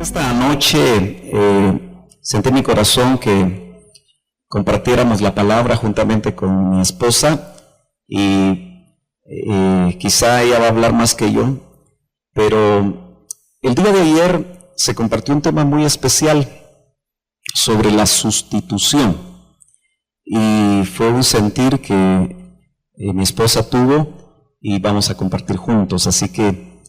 Esta noche sentí en mi corazón que compartiéramos la palabra juntamente con mi esposa y quizá ella va a hablar más que yo, pero el día de ayer se compartió un tema muy especial sobre la sustitución y fue un sentir que mi esposa tuvo y vamos a compartir juntos, así que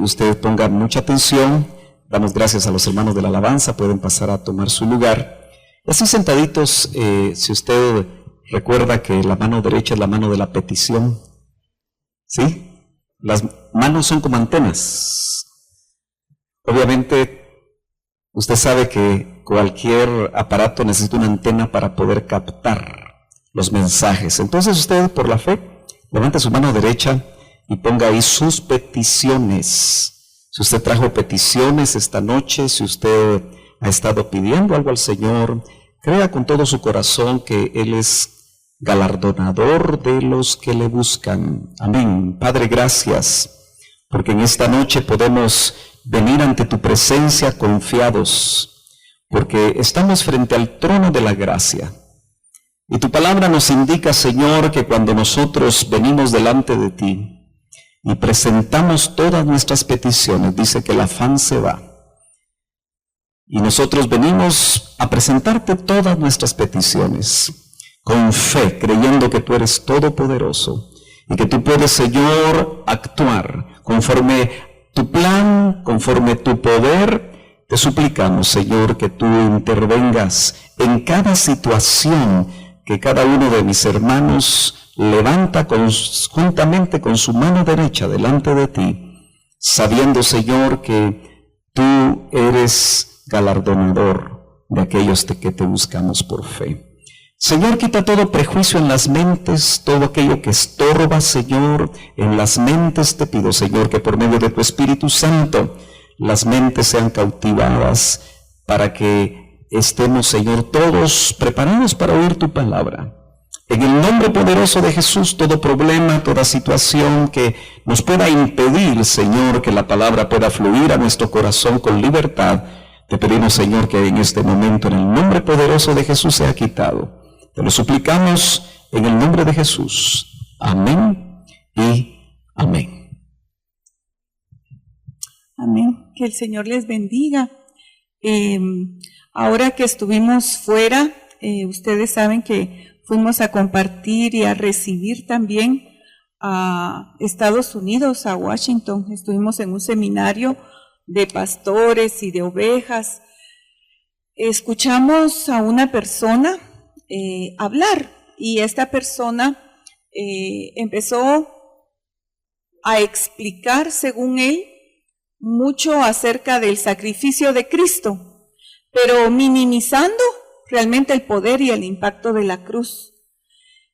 usted ponga mucha atención. Damos gracias a los hermanos de la alabanza, pueden pasar a tomar su lugar. Así sentaditos, si usted recuerda que la mano derecha es la mano de la petición, ¿sí? Las manos son como antenas. Obviamente, usted sabe que cualquier aparato necesita una antena para poder captar los mensajes. Entonces usted, por la fe, levante su mano derecha y ponga ahí sus peticiones. Si usted trajo peticiones esta noche, si usted ha estado pidiendo algo al Señor, crea con todo su corazón que Él es galardonador de los que le buscan. Amén. Padre, gracias, porque en esta noche podemos venir ante tu presencia confiados, porque estamos frente al trono de la gracia. Y tu palabra nos indica, Señor, que cuando nosotros venimos delante de ti, y presentamos todas nuestras peticiones, dice que el afán se va. Y nosotros venimos a presentarte todas nuestras peticiones, con fe, creyendo que tú eres todopoderoso, y que tú puedes, Señor, actuar conforme tu plan, conforme tu poder. Te suplicamos, Señor, que tú intervengas en cada situación que cada uno de mis hermanos levanta juntamente con su mano derecha delante de ti, sabiendo, Señor, que tú eres galardonador de aquellos que te buscamos por fe. Señor, quita todo prejuicio en las mentes, todo aquello que estorba, Señor, en las mentes. Te pido, Señor, que por medio de tu Espíritu Santo las mentes sean cautivadas para que estemos, Señor, todos preparados para oír tu palabra. En el nombre poderoso de Jesús, todo problema, toda situación que nos pueda impedir, Señor, que la palabra pueda fluir a nuestro corazón con libertad, te pedimos, Señor, que en este momento, en el nombre poderoso de Jesús, sea quitado. Te lo suplicamos en el nombre de Jesús. Amén y amén. Amén. Que el Señor les bendiga. Ahora que estuvimos fuera, ustedes saben que fuimos a compartir y a recibir también a Estados Unidos, a Washington. Estuvimos en un seminario de pastores y de ovejas. Escuchamos a una persona hablar y esta persona empezó a explicar, según él, mucho acerca del sacrificio de Cristo, pero minimizando realmente el poder y el impacto de la cruz.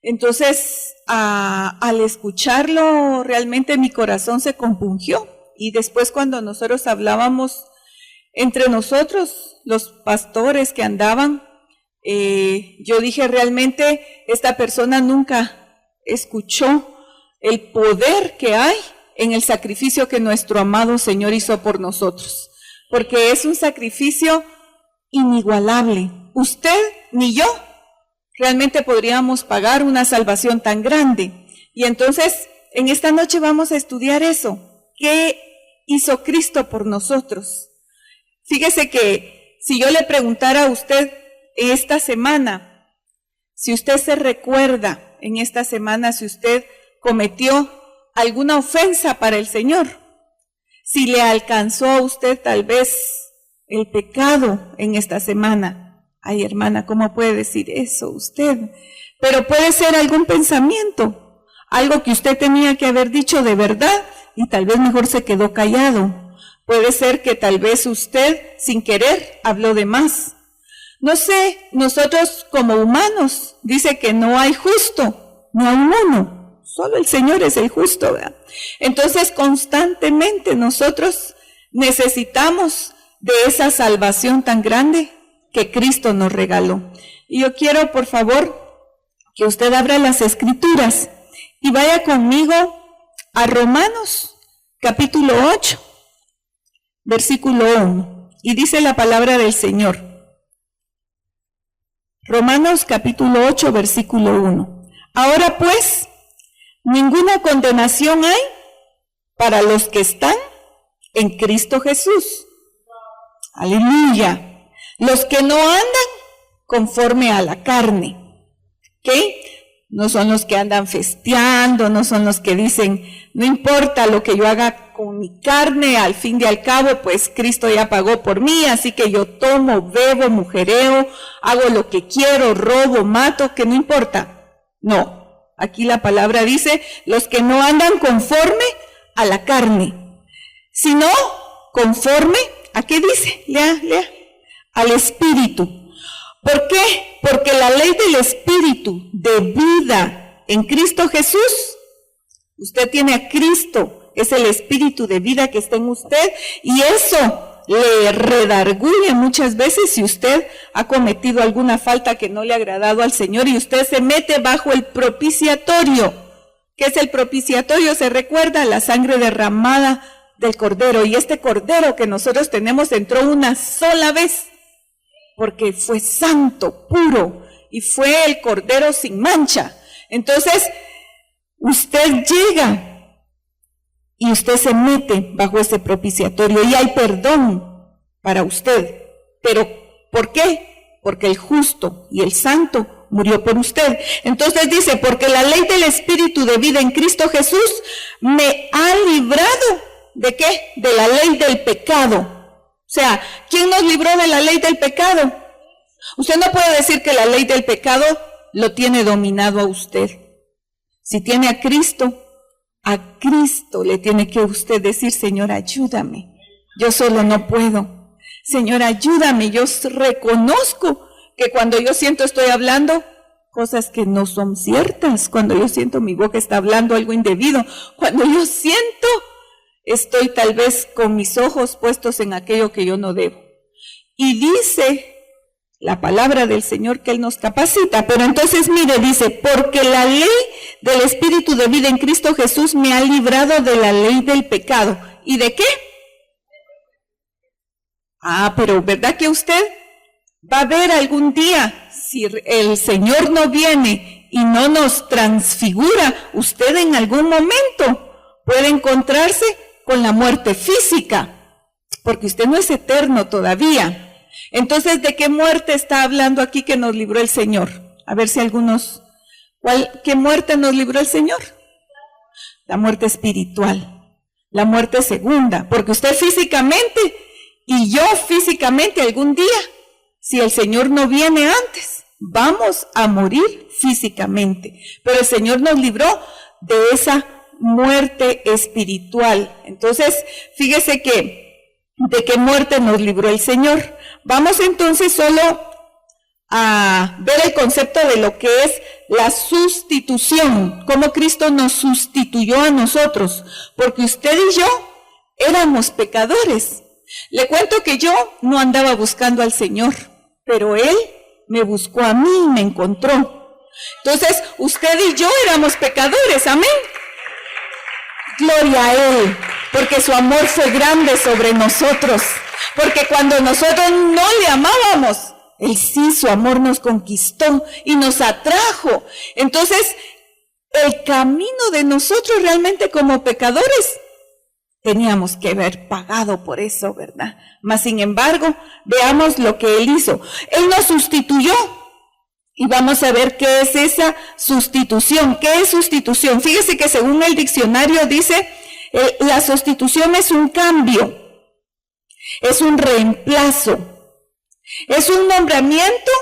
Entonces, al escucharlo, realmente mi corazón se compungió. Y después, cuando nosotros hablábamos entre nosotros, los pastores que andaban, yo dije, realmente esta persona nunca escuchó el poder que hay en el sacrificio que nuestro amado Señor hizo por nosotros, porque es un sacrificio inigualable. Usted ni yo realmente podríamos pagar una salvación tan grande. Y entonces, en esta noche vamos a estudiar eso. ¿Qué hizo Cristo por nosotros? Fíjese que si yo le preguntara a usted esta semana, si usted se recuerda en esta semana, si usted cometió alguna ofensa para el Señor, si le alcanzó a usted tal vez el pecado en esta semana. Ay, hermana, ¿cómo puede decir eso usted? Pero puede ser algún pensamiento, algo que usted tenía que haber dicho de verdad y tal vez mejor se quedó callado. Puede ser que tal vez usted, sin querer, habló de más. No sé, nosotros como humanos, dice que no hay justo, no hay uno, solo el Señor es el justo, ¿verdad? Entonces, constantemente nosotros necesitamos de esa salvación tan grande que Cristo nos regaló. Y yo quiero, por favor, que usted abra las Escrituras y vaya conmigo a Romanos, capítulo 8, versículo 1. Y dice la palabra del Señor. Romanos capítulo 8, versículo 1. Ahora pues, ninguna condenación hay para los que están en Cristo Jesús. Aleluya. Los que no andan conforme a la carne. ¿Ok? No son los que andan festeando, no son los que dicen, no importa lo que yo haga con mi carne, al fin y al cabo, pues Cristo ya pagó por mí, así que yo tomo, bebo, mujereo, hago lo que quiero, robo, mato, que no importa. No, aquí la palabra dice, los que no andan conforme a la carne, sino conforme, ¿a qué dice? Lea, al Espíritu. ¿Por qué? Porque la ley del Espíritu de vida en Cristo Jesús, usted tiene a Cristo, es el Espíritu de vida que está en usted, y eso le redarguye muchas veces si usted ha cometido alguna falta que no le ha agradado al Señor y usted se mete bajo el propiciatorio. ¿Qué es el propiciatorio? Se recuerda la sangre derramada del Cordero, y este Cordero que nosotros tenemos entró una sola vez, porque fue santo, puro, y fue el Cordero sin mancha. Entonces, usted llega y usted se mete bajo ese propiciatorio y hay perdón para usted. Pero, ¿por qué? Porque el justo y el santo murió por usted. Entonces dice, porque la ley del Espíritu de vida en Cristo Jesús me ha librado, ¿de qué? De la ley del pecado. O sea, ¿quién nos libró de la ley del pecado? Usted no puede decir que la ley del pecado lo tiene dominado a usted. Si tiene a Cristo le tiene que usted decir, Señor, ayúdame. Yo solo no puedo. Señor, ayúdame. Yo reconozco que cuando yo siento estoy hablando cosas que no son ciertas. Cuando yo siento mi boca está hablando algo indebido. Cuando yo siento estoy tal vez con mis ojos puestos en aquello que yo no debo. Y dice la palabra del Señor que Él nos capacita. Pero entonces mire, dice, porque la ley del Espíritu de vida en Cristo Jesús me ha librado de la ley del pecado. ¿Y de qué? Pero ¿verdad que usted va a ver algún día, si el Señor no viene y no nos transfigura, usted en algún momento puede encontrarse con la muerte física, porque usted no es eterno todavía. Entonces, ¿de qué muerte está hablando aquí que nos libró el Señor? A ver si algunos, ¿qué muerte nos libró el Señor? La muerte espiritual, la muerte segunda, porque usted físicamente y yo físicamente algún día, si el Señor no viene antes, vamos a morir físicamente. Pero el Señor nos libró de esa muerte espiritual. Entonces, fíjese que, ¿de qué muerte nos libró el Señor? Vamos entonces solo a ver el concepto de lo que es la sustitución, cómo Cristo nos sustituyó a nosotros, porque usted y yo éramos pecadores. Le cuento que yo no andaba buscando al Señor, pero Él me buscó a mí y me encontró. Entonces, usted y yo éramos pecadores, amén. Gloria a Él, porque su amor fue grande sobre nosotros, porque cuando nosotros no le amábamos, Él sí, su amor nos conquistó y nos atrajo. Entonces, el camino de nosotros realmente como pecadores, teníamos que haber pagado por eso, ¿verdad? Mas, sin embargo, veamos lo que Él hizo. Él nos sustituyó. Y vamos a ver qué es esa sustitución. ¿Qué es sustitución? Fíjese que según el diccionario dice, la sustitución es un cambio, es un reemplazo, es un nombramiento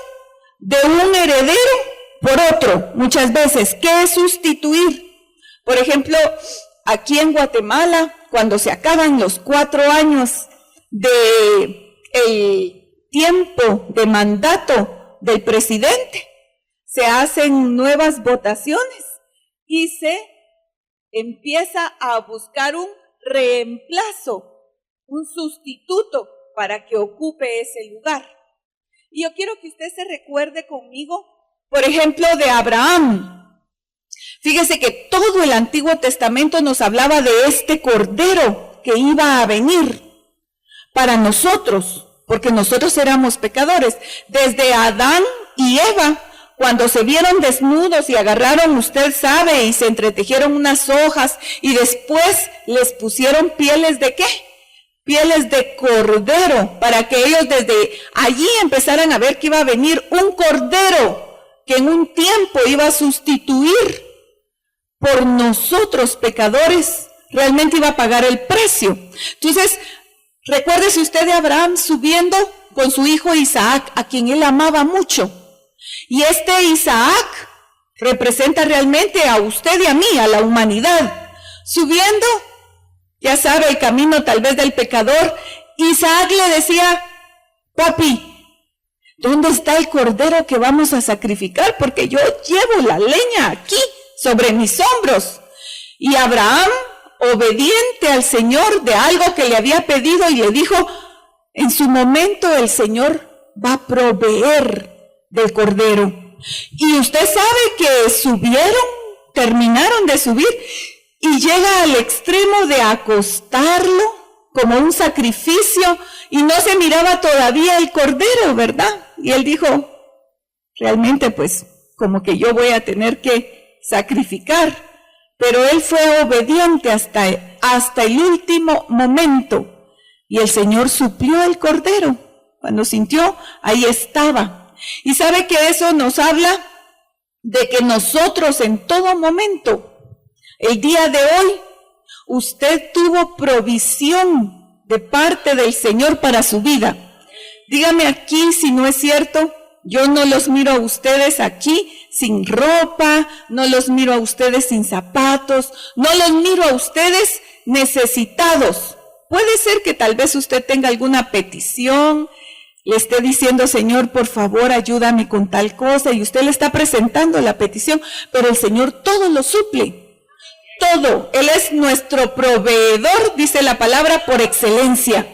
de un heredero por otro. Muchas veces, ¿qué es sustituir? Por ejemplo, aquí en Guatemala, cuando se acaban los 4 años de el tiempo de mandato del presidente, se hacen nuevas votaciones y se empieza a buscar un reemplazo, un sustituto para que ocupe ese lugar. Y yo quiero que usted se recuerde conmigo, por ejemplo, de Abraham. Fíjese que todo el Antiguo Testamento nos hablaba de este Cordero que iba a venir para nosotros. porque nosotros éramos pecadores. Desde Adán y Eva, cuando se vieron desnudos y agarraron, usted sabe, y se entretejieron unas hojas y después les pusieron pieles ¿de qué? Pieles de cordero, para que ellos desde allí empezaran a ver que iba a venir un cordero que en un tiempo iba a sustituir por nosotros pecadores, realmente iba a pagar el precio. Entonces, recuérdese usted de Abraham subiendo con su hijo Isaac, a quien él amaba mucho. Y este Isaac representa realmente a usted y a mí, a la humanidad. Subiendo, ya sabe, el camino tal vez del pecador, Isaac le decía: papi, ¿dónde está el cordero que vamos a sacrificar? Porque yo llevo la leña aquí, sobre mis hombros. Y Abraham, obediente al Señor de algo que le había pedido, y le dijo: en su momento el Señor va a proveer del cordero. Y usted sabe que terminaron de subir, y llega al extremo de acostarlo como un sacrificio, y no se miraba todavía el cordero, ¿verdad? Y él dijo: realmente pues como que yo voy a tener que sacrificar. Pero él fue obediente hasta el último momento, y el Señor suplió el cordero. Cuando sintió, ahí estaba. Y sabe que eso nos habla de que nosotros en todo momento, el día de hoy, usted tuvo provisión de parte del Señor para su vida. Dígame aquí si no es cierto. Yo no los miro a ustedes aquí sin ropa, no los miro a ustedes sin zapatos, no los miro a ustedes necesitados. Puede ser que tal vez usted tenga alguna petición, le esté diciendo: Señor, por favor, ayúdame con tal cosa, y usted le está presentando la petición, pero el Señor todo lo suple, todo. Él es nuestro proveedor, dice la palabra, por excelencia.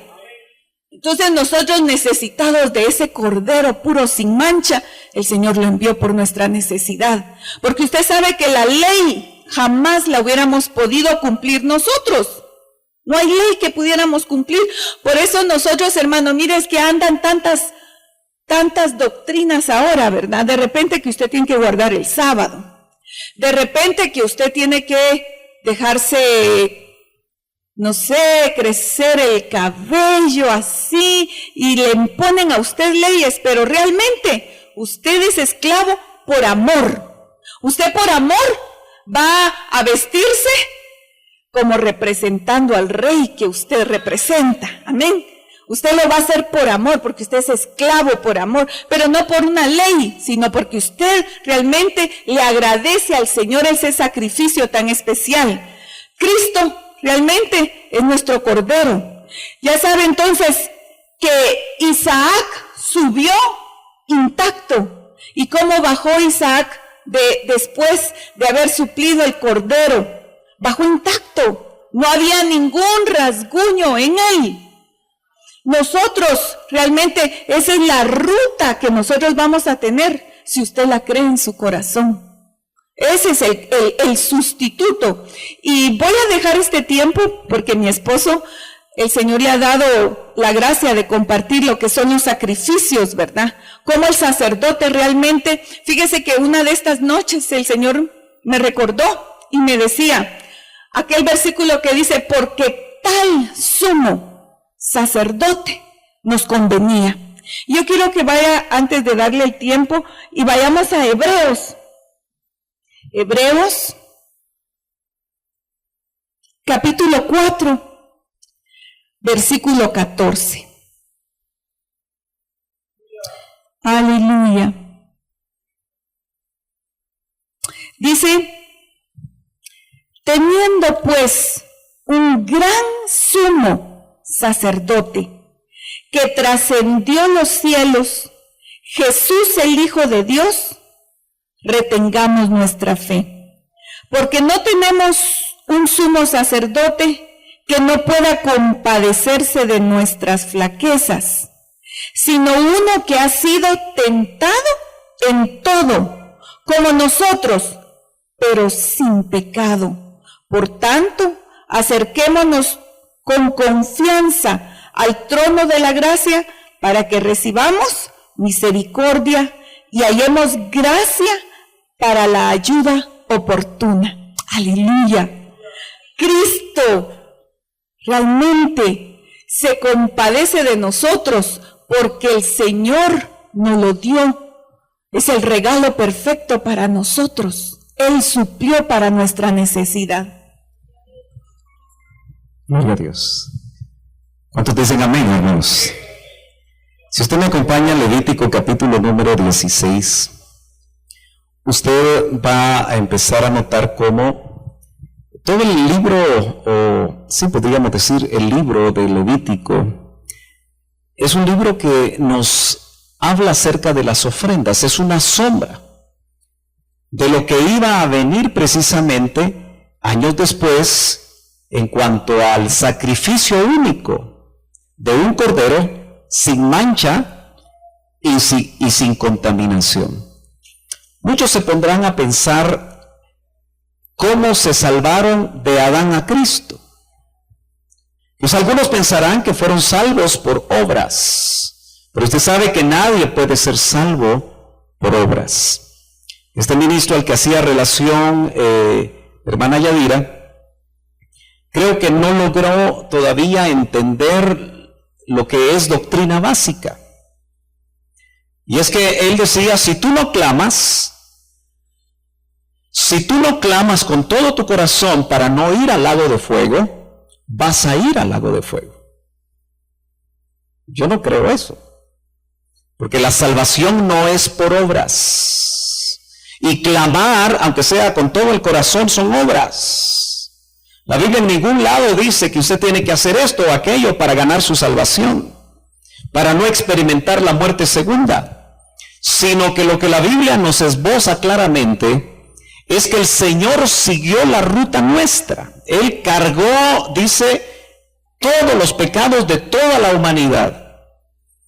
Entonces nosotros, necesitados de ese cordero puro sin mancha, el Señor lo envió por nuestra necesidad, porque usted sabe que la ley jamás la hubiéramos podido cumplir nosotros. No hay ley que pudiéramos cumplir. Por eso nosotros, hermano, mire, es que andan tantas doctrinas ahora, ¿verdad? De repente que usted tiene que guardar el sábado. De repente que usted tiene que dejarse, no sé, crecer el cabello así, y le imponen a usted leyes, pero realmente usted es esclavo por amor. Usted por amor va a vestirse como representando al rey que usted representa. Amén. Usted lo va a hacer por amor, porque usted es esclavo por amor, pero no por una ley, sino porque usted realmente le agradece al Señor ese sacrificio tan especial. Cristo realmente es nuestro cordero. Ya sabe entonces que Isaac subió intacto. ¿Y cómo bajó Isaac después de haber suplido el cordero? Bajó intacto, no había ningún rasguño en él. Nosotros, realmente, esa es la ruta que nosotros vamos a tener, si usted la cree en su corazón. Ese es el sustituto. Y voy a dejar este tiempo, porque mi esposo, el Señor le ha dado la gracia de compartir lo que son los sacrificios, ¿verdad? Como el sacerdote realmente, fíjese que una de estas noches el Señor me recordó y me decía, aquel versículo que dice: porque tal sumo sacerdote nos convenía. Yo quiero que vaya, antes de darle el tiempo, y vayamos a Hebreos. Hebreos, capítulo 4, versículo 14. Aleluya. Dice: teniendo pues un gran sumo sacerdote que trascendió los cielos, Jesús el Hijo de Dios, retengamos nuestra fe, porque no tenemos un sumo sacerdote que no pueda compadecerse de nuestras flaquezas, sino uno que ha sido tentado en todo, como nosotros, pero sin pecado. Por tanto, acerquémonos con confianza al trono de la gracia para que recibamos misericordia y hallemos gracia para la ayuda oportuna. Aleluya. Cristo realmente se compadece de nosotros porque el Señor nos lo dio. Es el regalo perfecto para nosotros. Él suplió para nuestra necesidad. Gloria a Dios. ¿Cuántos dicen amén, hermanos? Si usted me acompaña en Levítico capítulo número 16, usted va a empezar a notar cómo todo el libro, o sí podríamos decir el libro de Levítico, es un libro que nos habla acerca de las ofrendas, es una sombra de lo que iba a venir precisamente años después en cuanto al sacrificio único de un cordero sin mancha y sin contaminación. Muchos se pondrán a pensar cómo se salvaron de Adán a Cristo. Pues algunos pensarán que fueron salvos por obras, pero usted sabe que nadie puede ser salvo por obras. Este ministro al que hacía relación, hermana Yadira, creo que no logró todavía entender lo que es doctrina básica. Y es que él decía, si tú no clamas con todo tu corazón para no ir al lago de fuego, vas a ir al lago de fuego. Yo no creo eso, porque la salvación no es por obras. Y clamar, aunque sea con todo el corazón, son obras. La Biblia en ningún lado dice que usted tiene que hacer esto o aquello para ganar su salvación, para no experimentar la muerte segunda, sino que lo que la Biblia nos esboza claramente es que el Señor siguió la ruta nuestra. Él cargó, dice, todos los pecados de toda la humanidad.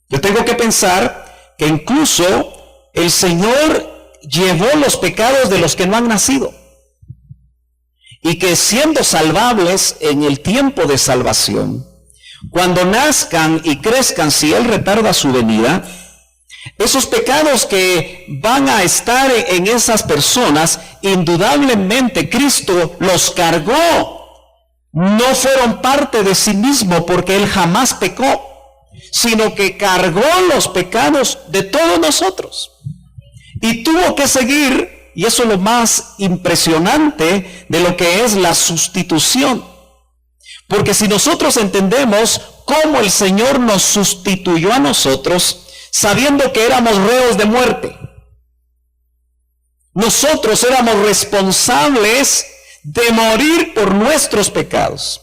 Yo tengo que pensar que incluso el Señor llevó los pecados de los que no han nacido. Y que siendo salvables en el tiempo de salvación, cuando nazcan y crezcan, si Él retarda su venida, esos pecados que van a estar en esas personas, indudablemente Cristo los cargó. No fueron parte de sí mismo porque Él jamás pecó, sino que cargó los pecados de todos nosotros. Y tuvo que seguir, y eso es lo más impresionante de lo que es la sustitución. Porque si nosotros entendemos cómo el Señor nos sustituyó a nosotros, sabiendo que éramos reos de muerte, nosotros éramos responsables de morir por nuestros pecados.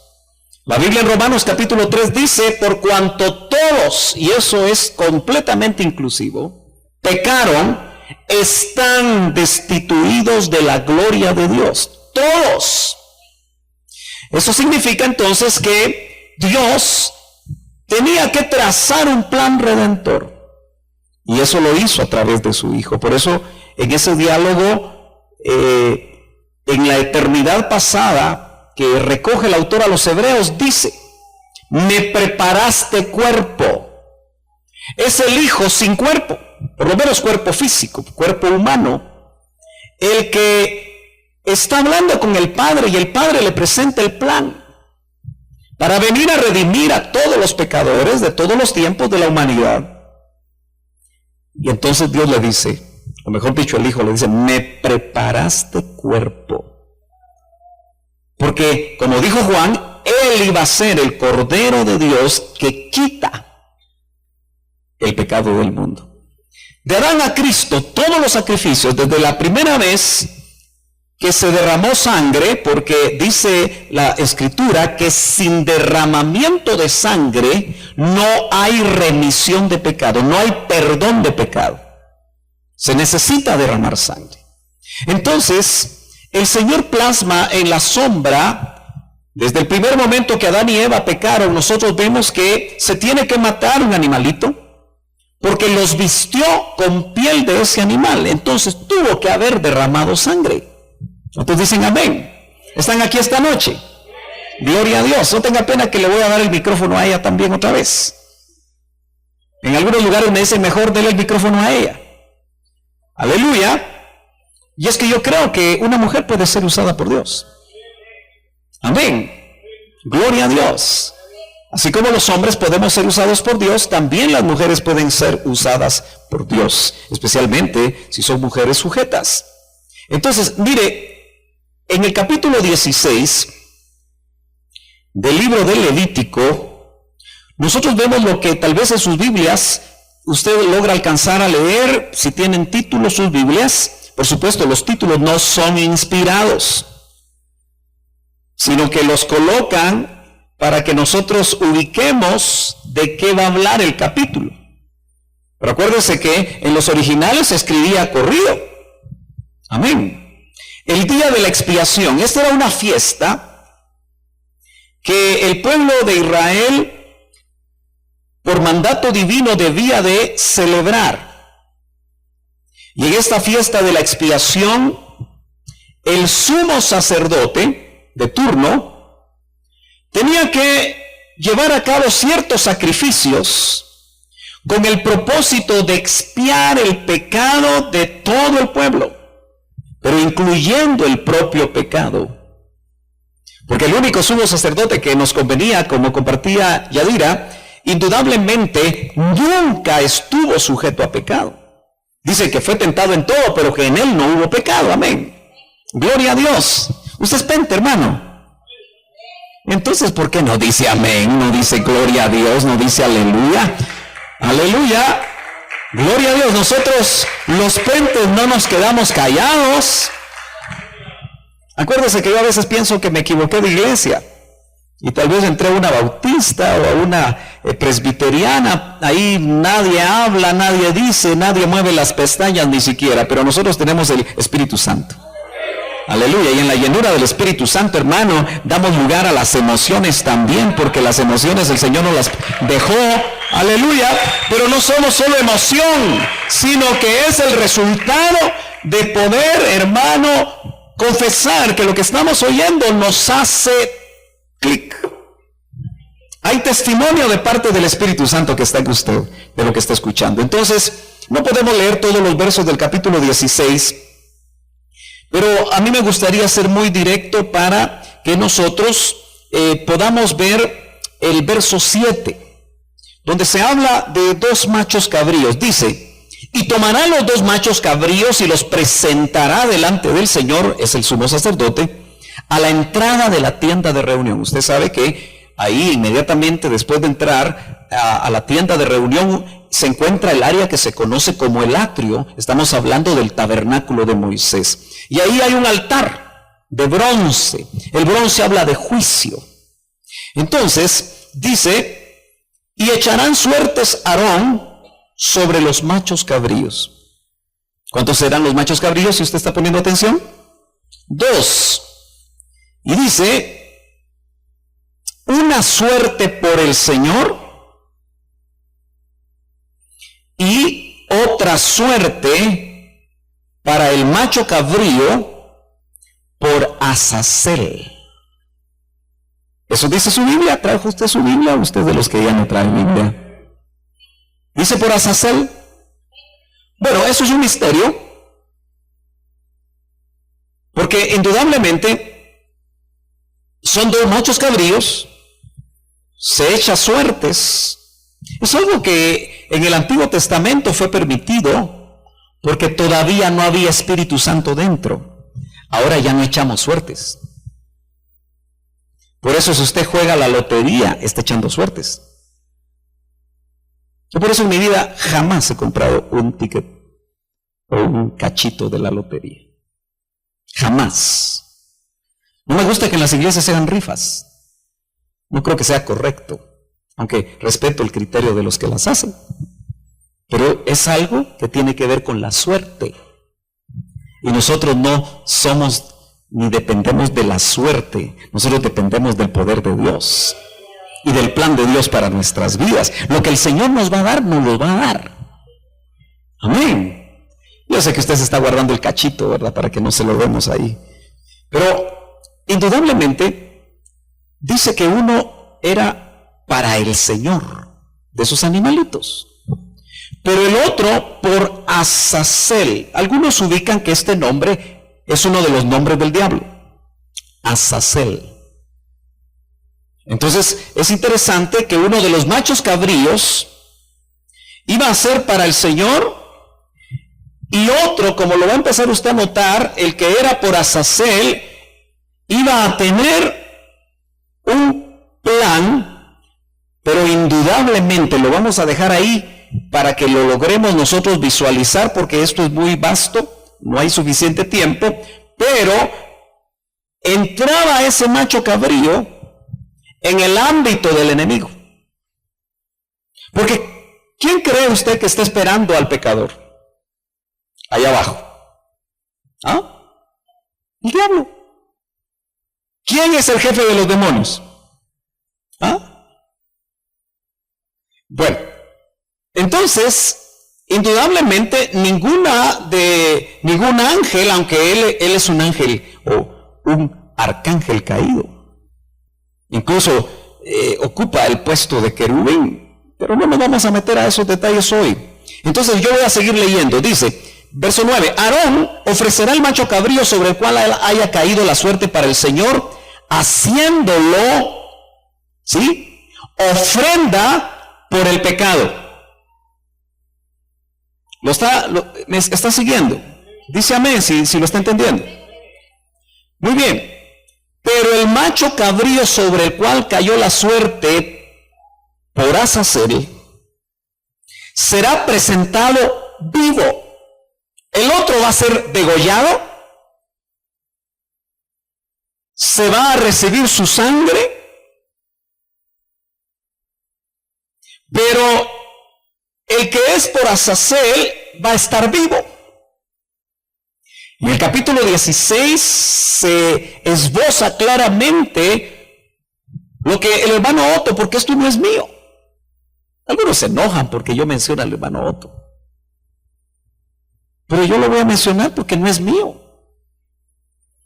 La Biblia en Romanos capítulo 3 dice, por cuanto todos, y eso es completamente inclusivo, pecaron, están destituidos de la gloria de Dios. Todos. Eso significa entonces que Dios tenía que trazar un plan redentor. Y eso lo hizo a través de su Hijo. Por eso en ese diálogo, en la eternidad pasada, que recoge el autor a los Hebreos, dice, me preparaste cuerpo. Es el Hijo sin cuerpo, por lo menos cuerpo físico, cuerpo humano, el que está hablando con el Padre y el Padre le presenta el plan para venir a redimir a todos los pecadores de todos los tiempos de la humanidad. Y entonces Dios le dice, o mejor dicho el Hijo le dice, me preparaste cuerpo. Porque como dijo Juan, Él iba a ser el Cordero de Dios que quita el pecado del mundo. De Adán a Cristo, todos los sacrificios, desde la primera vez que se derramó sangre, porque dice la Escritura que sin derramamiento de sangre no hay remisión de pecado, no hay perdón de pecado. Se necesita derramar sangre. Entonces, el Señor plasma en la sombra, desde el primer momento que Adán y Eva pecaron, nosotros vemos que se tiene que matar un animalito, porque los vistió con piel de ese animal. Entonces tuvo que haber derramado sangre. ¿Otros dicen amén? ¿Están aquí esta noche? Gloria a Dios. No tenga pena que le voy a dar el micrófono a ella también otra vez. En algunos lugares me dicen, mejor denle el micrófono a ella. Aleluya. Y es que yo creo que una mujer puede ser usada por Dios. Amén. Gloria a Dios. Así como los hombres podemos ser usados por Dios, también las mujeres pueden ser usadas por Dios, especialmente si son mujeres sujetas. Entonces, mire, en el capítulo 16 del libro de Levítico, nosotros vemos lo que tal vez en sus Biblias usted logra alcanzar a leer, si tienen títulos sus Biblias. Por supuesto, los títulos no son inspirados, sino que los colocan para que nosotros ubiquemos de qué va a hablar el capítulo. Pero acuérdense que en los originales se escribía corrido. Amén. El día de la expiación, esta era una fiesta que el pueblo de Israel, por mandato divino, debía de celebrar. Y en esta fiesta de la expiación, el sumo sacerdote de turno tenía que llevar a cabo ciertos sacrificios con el propósito de expiar el pecado de todo el pueblo, pero incluyendo el propio pecado. Porque el único sumo sacerdote que nos convenía, como compartía Yadira, indudablemente nunca estuvo sujeto a pecado. Dice que fue tentado en todo, pero que en él no hubo pecado. Amén. Gloria a Dios. Usted es pente, hermano. Entonces, ¿por qué no dice amén? No dice gloria a Dios, no dice aleluya. Aleluya. Gloria a Dios. Nosotros, los pentes, no nos quedamos callados. Acuérdese que yo a veces pienso que me equivoqué de iglesia. Y tal vez entré a una bautista o a una presbiteriana. Ahí nadie habla, nadie dice, nadie mueve las pestañas ni siquiera. Pero nosotros tenemos el Espíritu Santo. Aleluya. Y en la llenura del Espíritu Santo, hermano, damos lugar a las emociones también, porque las emociones el Señor nos las dejó. Aleluya. Pero no somos solo emoción, sino que es el resultado de poder, hermano, confesar que lo que estamos oyendo nos hace clic. Hay testimonio de parte del Espíritu Santo que está en usted, de lo que está escuchando. Entonces, no podemos leer todos los versos del capítulo 16, pero a mí me gustaría ser muy directo para que nosotros podamos ver el verso 7, donde se habla de dos machos cabríos. Dice, y tomará los dos machos cabríos y los presentará delante del Señor, es el sumo sacerdote, a la entrada de la tienda de reunión. Usted sabe que ahí inmediatamente después de entrar a la tienda de reunión se encuentra el área que se conoce como el atrio. Estamos hablando del tabernáculo de Moisés. Y ahí hay un altar de bronce. El bronce habla de juicio. Entonces dice, y echarán suertes Aarón sobre los machos cabríos. ¿Cuántos serán los machos cabríos si usted está poniendo atención? 2. Y dice, una suerte por el Señor y otra suerte para el macho cabrío por Azazel. Eso dice su Biblia. ¿Trajo usted su Biblia? Usted de los que ya no trae Biblia. Dice por Azazel. Bueno, eso es un misterio, porque indudablemente son dos machos cabríos, se echa suertes. Es algo que en el Antiguo Testamento fue permitido porque todavía no había Espíritu Santo dentro. Ahora ya no echamos suertes. Por eso si usted juega la lotería, está echando suertes. Yo por eso en mi vida jamás he comprado un ticket o un cachito de la lotería. Jamás. No me gusta que en las iglesias se hagan rifas. No creo que sea correcto, aunque respeto el criterio de los que las hacen. Pero es algo que tiene que ver con la suerte. Y nosotros no somos ni dependemos de la suerte. Nosotros dependemos del poder de Dios y del plan de Dios para nuestras vidas. Lo que el Señor nos va a dar, nos lo va a dar. Amén. Yo sé que usted se está guardando el cachito, ¿verdad? Para que no se lo demos ahí. Pero indudablemente dice que uno era para el Señor de esos animalitos. pero el otro por Azazel. Algunos ubican que este nombre es uno de los nombres del diablo, Azazel. Entonces es interesante que uno de los machos cabríos iba a ser para el Señor, y otro, como lo va a empezar usted a notar, el que era por Azazel, iba a tener un plan, pero indudablemente lo vamos a dejar ahí para que lo logremos nosotros visualizar, porque esto es muy vasto, no hay suficiente tiempo, pero entraba ese macho cabrío en el ámbito del enemigo. Porque, ¿quién cree usted que está esperando al pecador? Allá abajo. ¿Ah? El diablo. ¿Quién es el jefe de los demonios? ¿Ah? Bueno, entonces, indudablemente, ningún ángel, aunque él es un ángel o un arcángel caído, incluso ocupa el puesto de querubín, pero no nos vamos a meter a esos detalles hoy. Entonces yo voy a seguir leyendo. Dice, verso 9, Aarón ofrecerá el macho cabrío sobre el cual haya caído la suerte para el Señor, haciéndolo, ¿sí?, ofrenda por el pecado. ¿Me está siguiendo? Dice amén si lo está entendiendo. Muy bien. Pero el macho cabrío sobre el cual cayó la suerte por Azazel será presentado vivo. El otro va a ser degollado, se va a recibir su sangre, pero el que es por Azazel va a estar vivo. En el capítulo 16 se esboza claramente lo que el hermano Otto, porque esto no es mío. Algunos se enojan porque yo menciono al hermano Otto, pero yo lo voy a mencionar porque no es mío.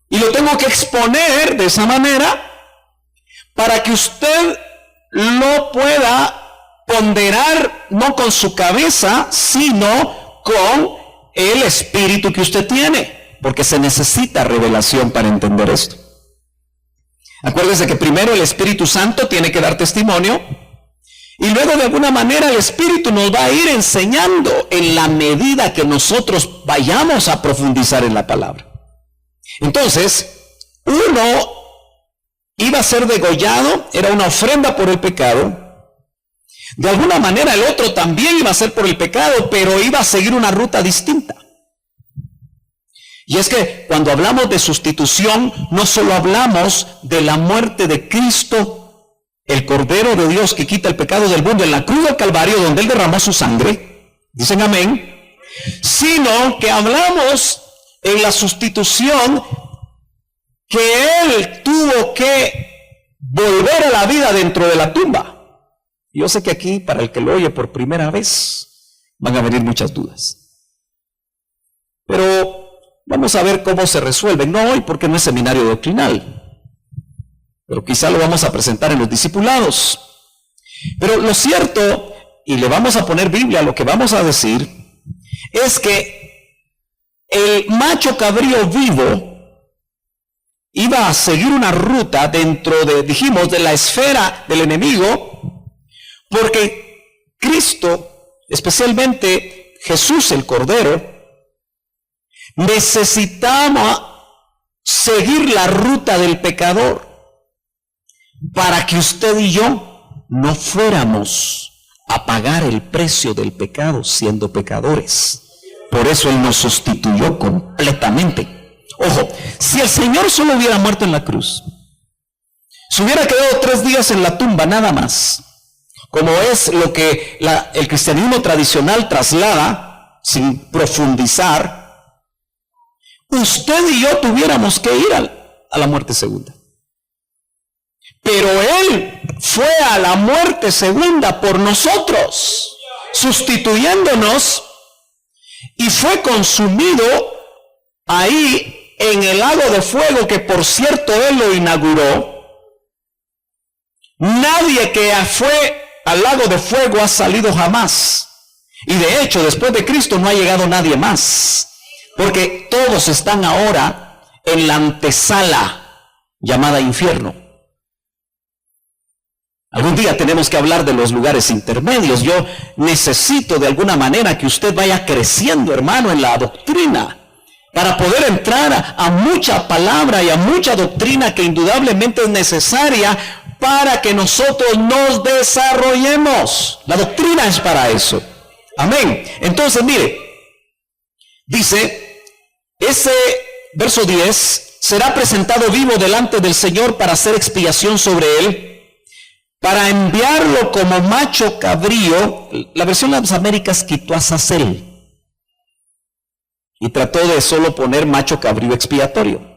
Y lo tengo que exponer de esa manera para que usted lo pueda ponderar, no con su cabeza, sino con el espíritu que usted tiene, porque se necesita revelación para entender esto. Acuérdese que primero el Espíritu Santo tiene que dar testimonio, y luego de alguna manera el Espíritu nos va a ir enseñando en la medida que nosotros vayamos a profundizar en la palabra. Entonces, uno iba a ser degollado, era una ofrenda por el pecado. De alguna manera el otro también iba a ser por el pecado, pero iba a seguir una ruta distinta. Y es que cuando hablamos de sustitución, no solo hablamos de la muerte de Cristo, el Cordero de Dios que quita el pecado del mundo en la cruz del Calvario, donde Él derramó su sangre, dicen amén, sino que hablamos en la sustitución que Él tuvo que volver a la vida dentro de la tumba. Yo sé que aquí, para el que lo oye por primera vez, van a venir muchas dudas. Pero vamos a ver cómo se resuelven. No hoy, porque no es seminario doctrinal, pero quizá lo vamos a presentar en los discipulados. Pero lo cierto, y le vamos a poner Biblia a lo que vamos a decir, es que el macho cabrío vivo iba a seguir una ruta dentro de, dijimos, de la esfera del enemigo, porque Cristo, especialmente Jesús el Cordero, necesitaba seguir la ruta del pecador para que usted y yo no fuéramos a pagar el precio del pecado siendo pecadores. Por eso Él nos sustituyó completamente. Ojo, si el Señor solo hubiera muerto en la cruz, se hubiera quedado 3 días en la tumba nada más, como es lo que el cristianismo tradicional traslada sin profundizar, usted y yo tuviéramos que ir a la muerte segunda. Pero Él fue a la muerte segunda por nosotros, sustituyéndonos, y fue consumido ahí en el lago de fuego, que por cierto Él lo inauguró. Nadie que fue al lago de fuego ha salido jamás. Y de hecho, después de Cristo no ha llegado nadie más, porque todos están ahora en la antesala llamada infierno. Algún día tenemos que hablar de los lugares intermedios. Yo necesito de alguna manera que usted vaya creciendo, hermano, en la doctrina, para poder entrar a mucha palabra y a mucha doctrina que indudablemente es necesaria para que nosotros nos desarrollemos. La doctrina es para eso. Amén. Entonces, mire, dice, ese verso 10, será presentado vivo delante del Señor para hacer expiación sobre él, para enviarlo como macho cabrío. La versión de las Américas quitó a Azazel y trató de solo poner macho cabrío expiatorio.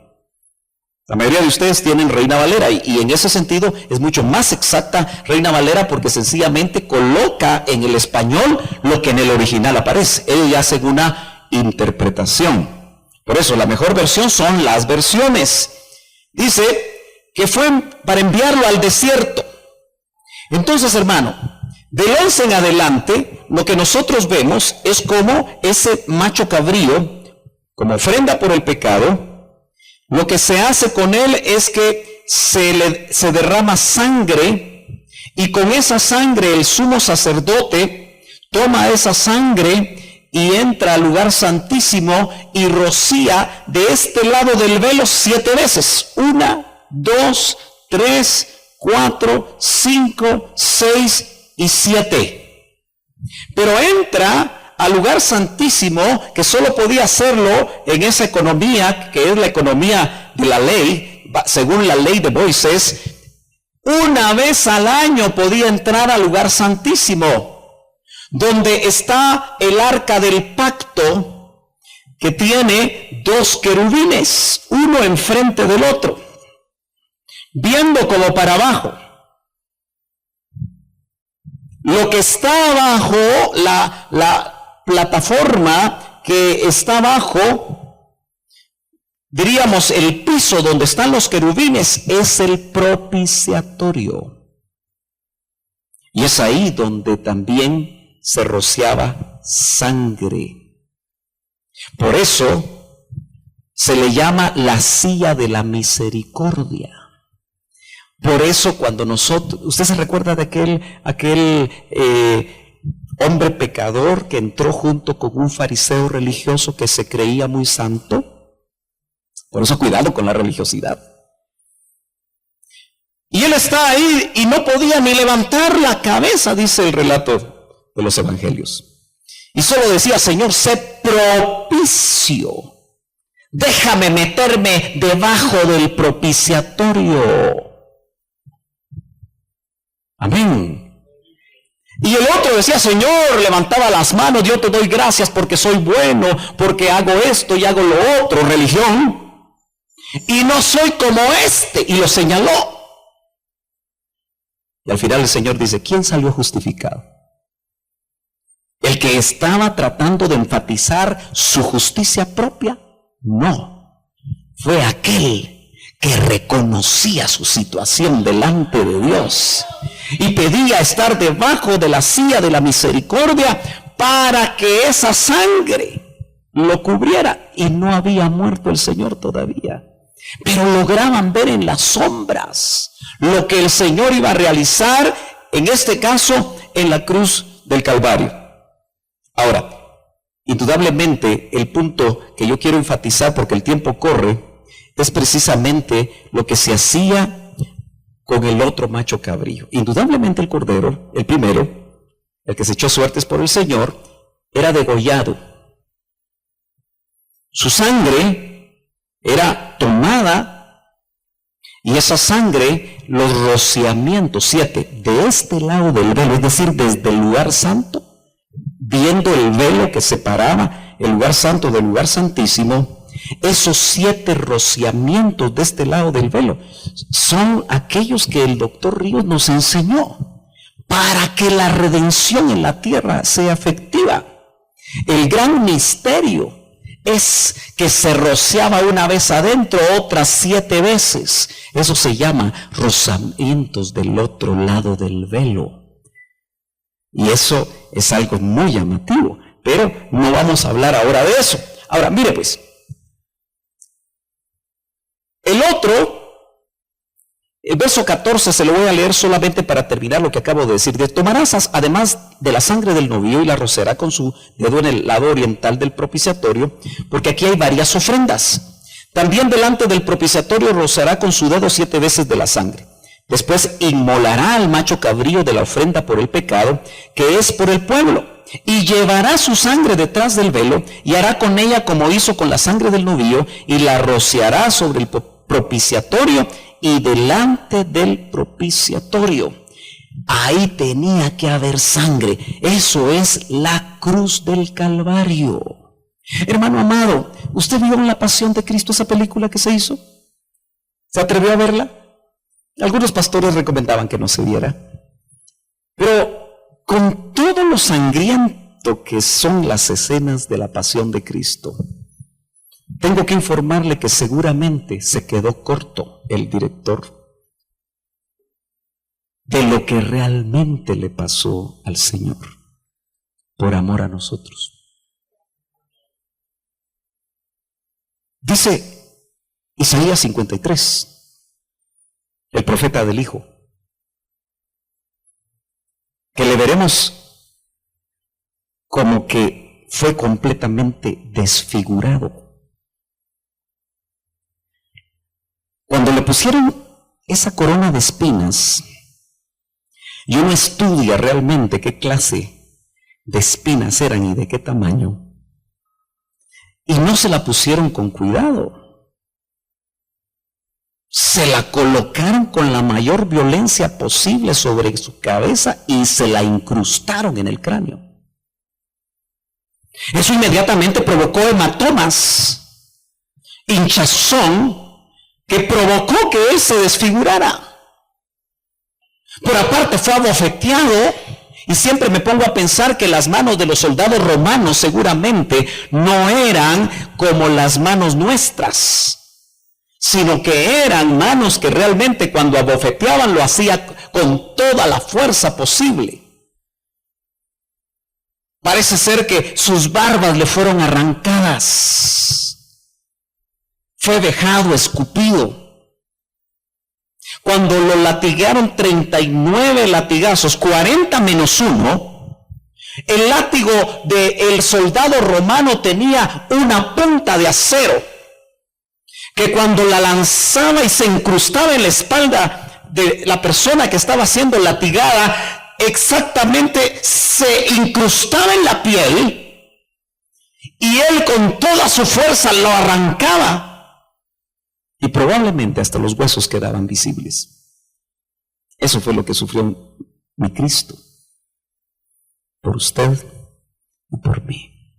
La mayoría de ustedes tienen Reina Valera y en ese sentido es mucho más exacta Reina Valera, porque sencillamente coloca en el español lo que en el original aparece. Ella hace una interpretación. Por eso la mejor versión son las versiones. Dice que fue para enviarlo al desierto. Entonces, hermano, del 11 en adelante, lo que nosotros vemos es como ese macho cabrío, como ofrenda por el pecado, lo que se hace con él es que se derrama sangre, y con esa sangre el sumo sacerdote toma esa sangre y entra al lugar santísimo y rocía de este lado del velo 7 veces. 1, 2, 3, 4, 5, 6 y 7. Pero entra al lugar santísimo, que solo podía hacerlo en esa economía, que es la economía de la ley, según la ley de Moisés. Una vez al año podía entrar al lugar santísimo, donde está el arca del pacto, que tiene 2 querubines, uno enfrente del otro, viendo como para abajo. Lo que está abajo, la plataforma que está abajo, diríamos el piso donde están los querubines, es el propiciatorio. Y es ahí donde también se rociaba sangre. Por eso se le llama la silla de la misericordia. Por eso cuando nosotros, ¿usted se recuerda de aquel hombre pecador que entró junto con un fariseo religioso que se creía muy santo? Por eso cuidado con la religiosidad. Y él está ahí y no podía ni levantar la cabeza, dice el relato de los evangelios. Y solo decía: Señor, sé propicio. Déjame meterme debajo del propiciatorio. Amén. Y el otro decía: Señor, levantaba las manos, yo te doy gracias porque soy bueno, porque hago esto y hago lo otro, religión, y no soy como este, y lo señaló. Y al final el Señor dice: ¿quién salió justificado? ¿El que estaba tratando de enfatizar su justicia propia? No, fue aquel que reconocía su situación delante de Dios y pedía estar debajo de la silla de la misericordia para que esa sangre lo cubriera. Y no había muerto el Señor todavía, pero lograban ver en las sombras lo que el Señor iba a realizar, en este caso en la cruz del Calvario. Ahora, indudablemente el punto que yo quiero enfatizar, porque el tiempo corre, es precisamente lo que se hacía con el otro macho cabrío. Indudablemente el cordero, el primero, el que se echó suertes por el Señor, era degollado. Su sangre era tomada, y esa sangre, los rociamientos, 7, de este lado del velo, es decir, desde el lugar santo, viendo el velo que separaba el lugar santo del lugar santísimo, esos 7 rociamientos de este lado del velo son aquellos que el doctor Ríos nos enseñó para que la redención en la tierra sea efectiva. El gran misterio es que se rociaba una vez adentro, otras 7 veces. Eso se llama rociamientos del otro lado del velo. Y eso es algo muy llamativo, pero no vamos a hablar ahora de eso. Ahora, mire pues, el verso 14 se lo voy a leer solamente para terminar lo que acabo de decir. Tomarás además de la sangre del novillo y la rocerá con su dedo en el lado oriental del propiciatorio, porque aquí hay varias ofrendas. También delante del propiciatorio rocerá con su dedo 7 veces de la sangre. Después inmolará al macho cabrío de la ofrenda por el pecado, que es por el pueblo, y llevará su sangre detrás del velo, y hará con ella como hizo con la sangre del novillo, y la rociará sobre el propiciatorio y delante del propiciatorio. Ahí tenía que haber sangre. Eso es la cruz del Calvario. Hermano amado, ¿usted vio en La Pasión de Cristo esa película que se hizo? ¿Se atrevió a verla? Algunos pastores recomendaban que no se viera. Pero con todo lo sangriento que son las escenas de la Pasión de Cristo, tengo que informarle que seguramente se quedó corto el director de lo que realmente le pasó al Señor por amor a nosotros. Dice Isaías 53, el profeta del Hijo, que le veremos como que fue completamente desfigurado. Cuando le pusieron esa corona de espinas, y uno estudia realmente qué clase de espinas eran y de qué tamaño, y no se la pusieron con cuidado, se la colocaron con la mayor violencia posible sobre su cabeza y se la incrustaron en el cráneo. Eso inmediatamente provocó hematomas, hinchazón, que provocó que él se desfigurara. Por aparte fue abofeteado, y siempre me pongo a pensar que las manos de los soldados romanos seguramente no eran como las manos nuestras, sino que eran manos que realmente cuando abofeteaban lo hacía con toda la fuerza posible. Parece ser que sus barbas le fueron arrancadas. Fue vejado, escupido. Cuando lo latigaron 39 latigazos, 40 menos 1, el látigo del soldado romano tenía una punta de acero que cuando la lanzaba y se incrustaba en la espalda de la persona que estaba siendo latigada, exactamente se incrustaba en la piel y él con toda su fuerza lo arrancaba. Y probablemente hasta los huesos quedaban visibles. Eso fue lo que sufrió mi Cristo. Por usted y por mí.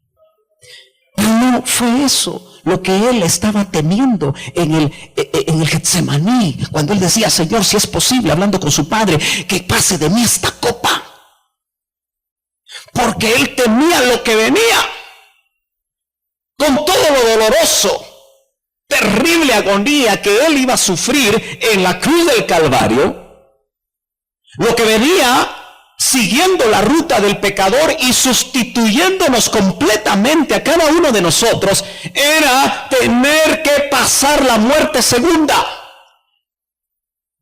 Pero no fue eso lo que él estaba temiendo en el Getsemaní. Cuando él decía, Señor, si es posible, hablando con su Padre, que pase de mí esta copa. Porque él temía lo que venía. Con todo lo doloroso, terrible agonía que él iba a sufrir en la cruz del Calvario, lo que venía siguiendo la ruta del pecador y sustituyéndonos completamente a cada uno de nosotros, era tener que pasar la muerte segunda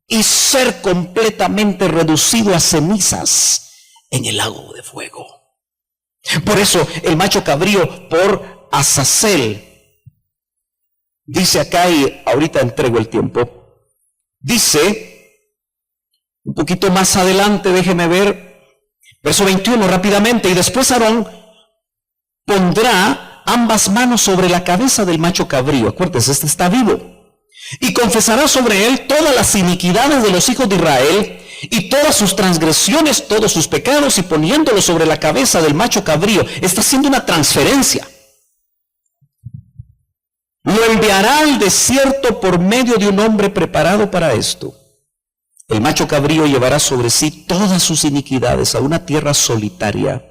y ser completamente reducido a cenizas en el lago de fuego. Por eso el macho cabrío por Azazel, dice acá, y ahorita entrego el tiempo, dice, un poquito más adelante, déjeme ver, verso 21 rápidamente, y después Aarón pondrá ambas manos sobre la cabeza del macho cabrío, acuérdense, este está vivo, y confesará sobre él todas las iniquidades de los hijos de Israel, y todas sus transgresiones, todos sus pecados, y poniéndolo sobre la cabeza del macho cabrío, está haciendo una transferencia. Lo enviará al desierto por medio de un hombre preparado para esto. El macho cabrío llevará sobre sí todas sus iniquidades a una tierra solitaria,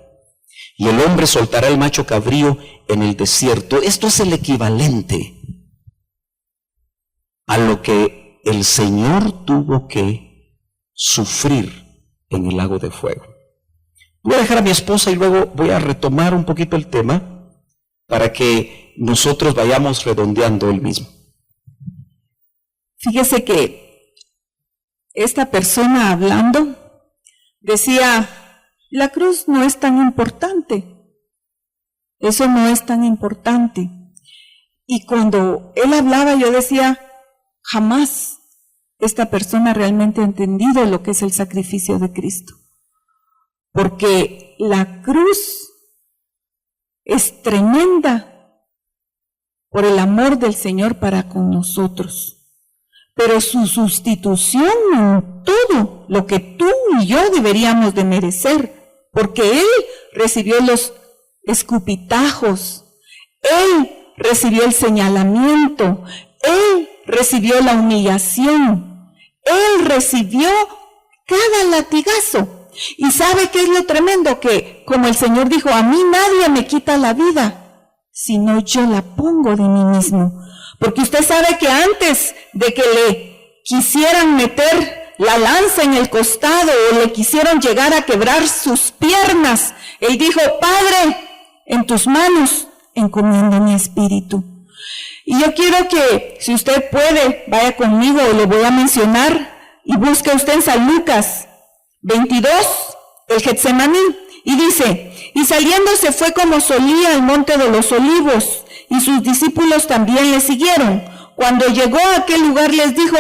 y el hombre soltará el macho cabrío en el desierto. Esto es el equivalente a lo que el Señor tuvo que sufrir en el lago de fuego. Voy a dejar a mi esposa y luego voy a retomar un poquito el tema para que nosotros vayamos redondeando el mismo. Fíjese que esta persona hablando decía, la cruz no es tan importante. Eso no es tan importante. Y cuando él hablaba, yo decía, jamás esta persona realmente ha entendido lo que es el sacrificio de Cristo. Porque la cruz es tremenda por el amor del Señor para con nosotros. Pero su sustitución en todo lo que tú y yo deberíamos de merecer, porque Él recibió los escupitajos, Él recibió el señalamiento, Él recibió la humillación, Él recibió cada latigazo. ¿Y sabe qué es lo tremendo? Que como el Señor dijo, a mí nadie me quita la vida, sino yo la pongo de mí mismo. Porque usted sabe que antes de que le quisieran meter la lanza en el costado o le quisieron llegar a quebrar sus piernas, Él dijo, Padre, en tus manos encomiendo mi espíritu. Y yo quiero que, si usted puede, vaya conmigo, le voy a mencionar, y busque usted en San Lucas 22, el Getsemaní, y dice, y saliendo se fue como solía al monte de los olivos, y sus discípulos también le siguieron. Cuando llegó a aquel lugar les dijo,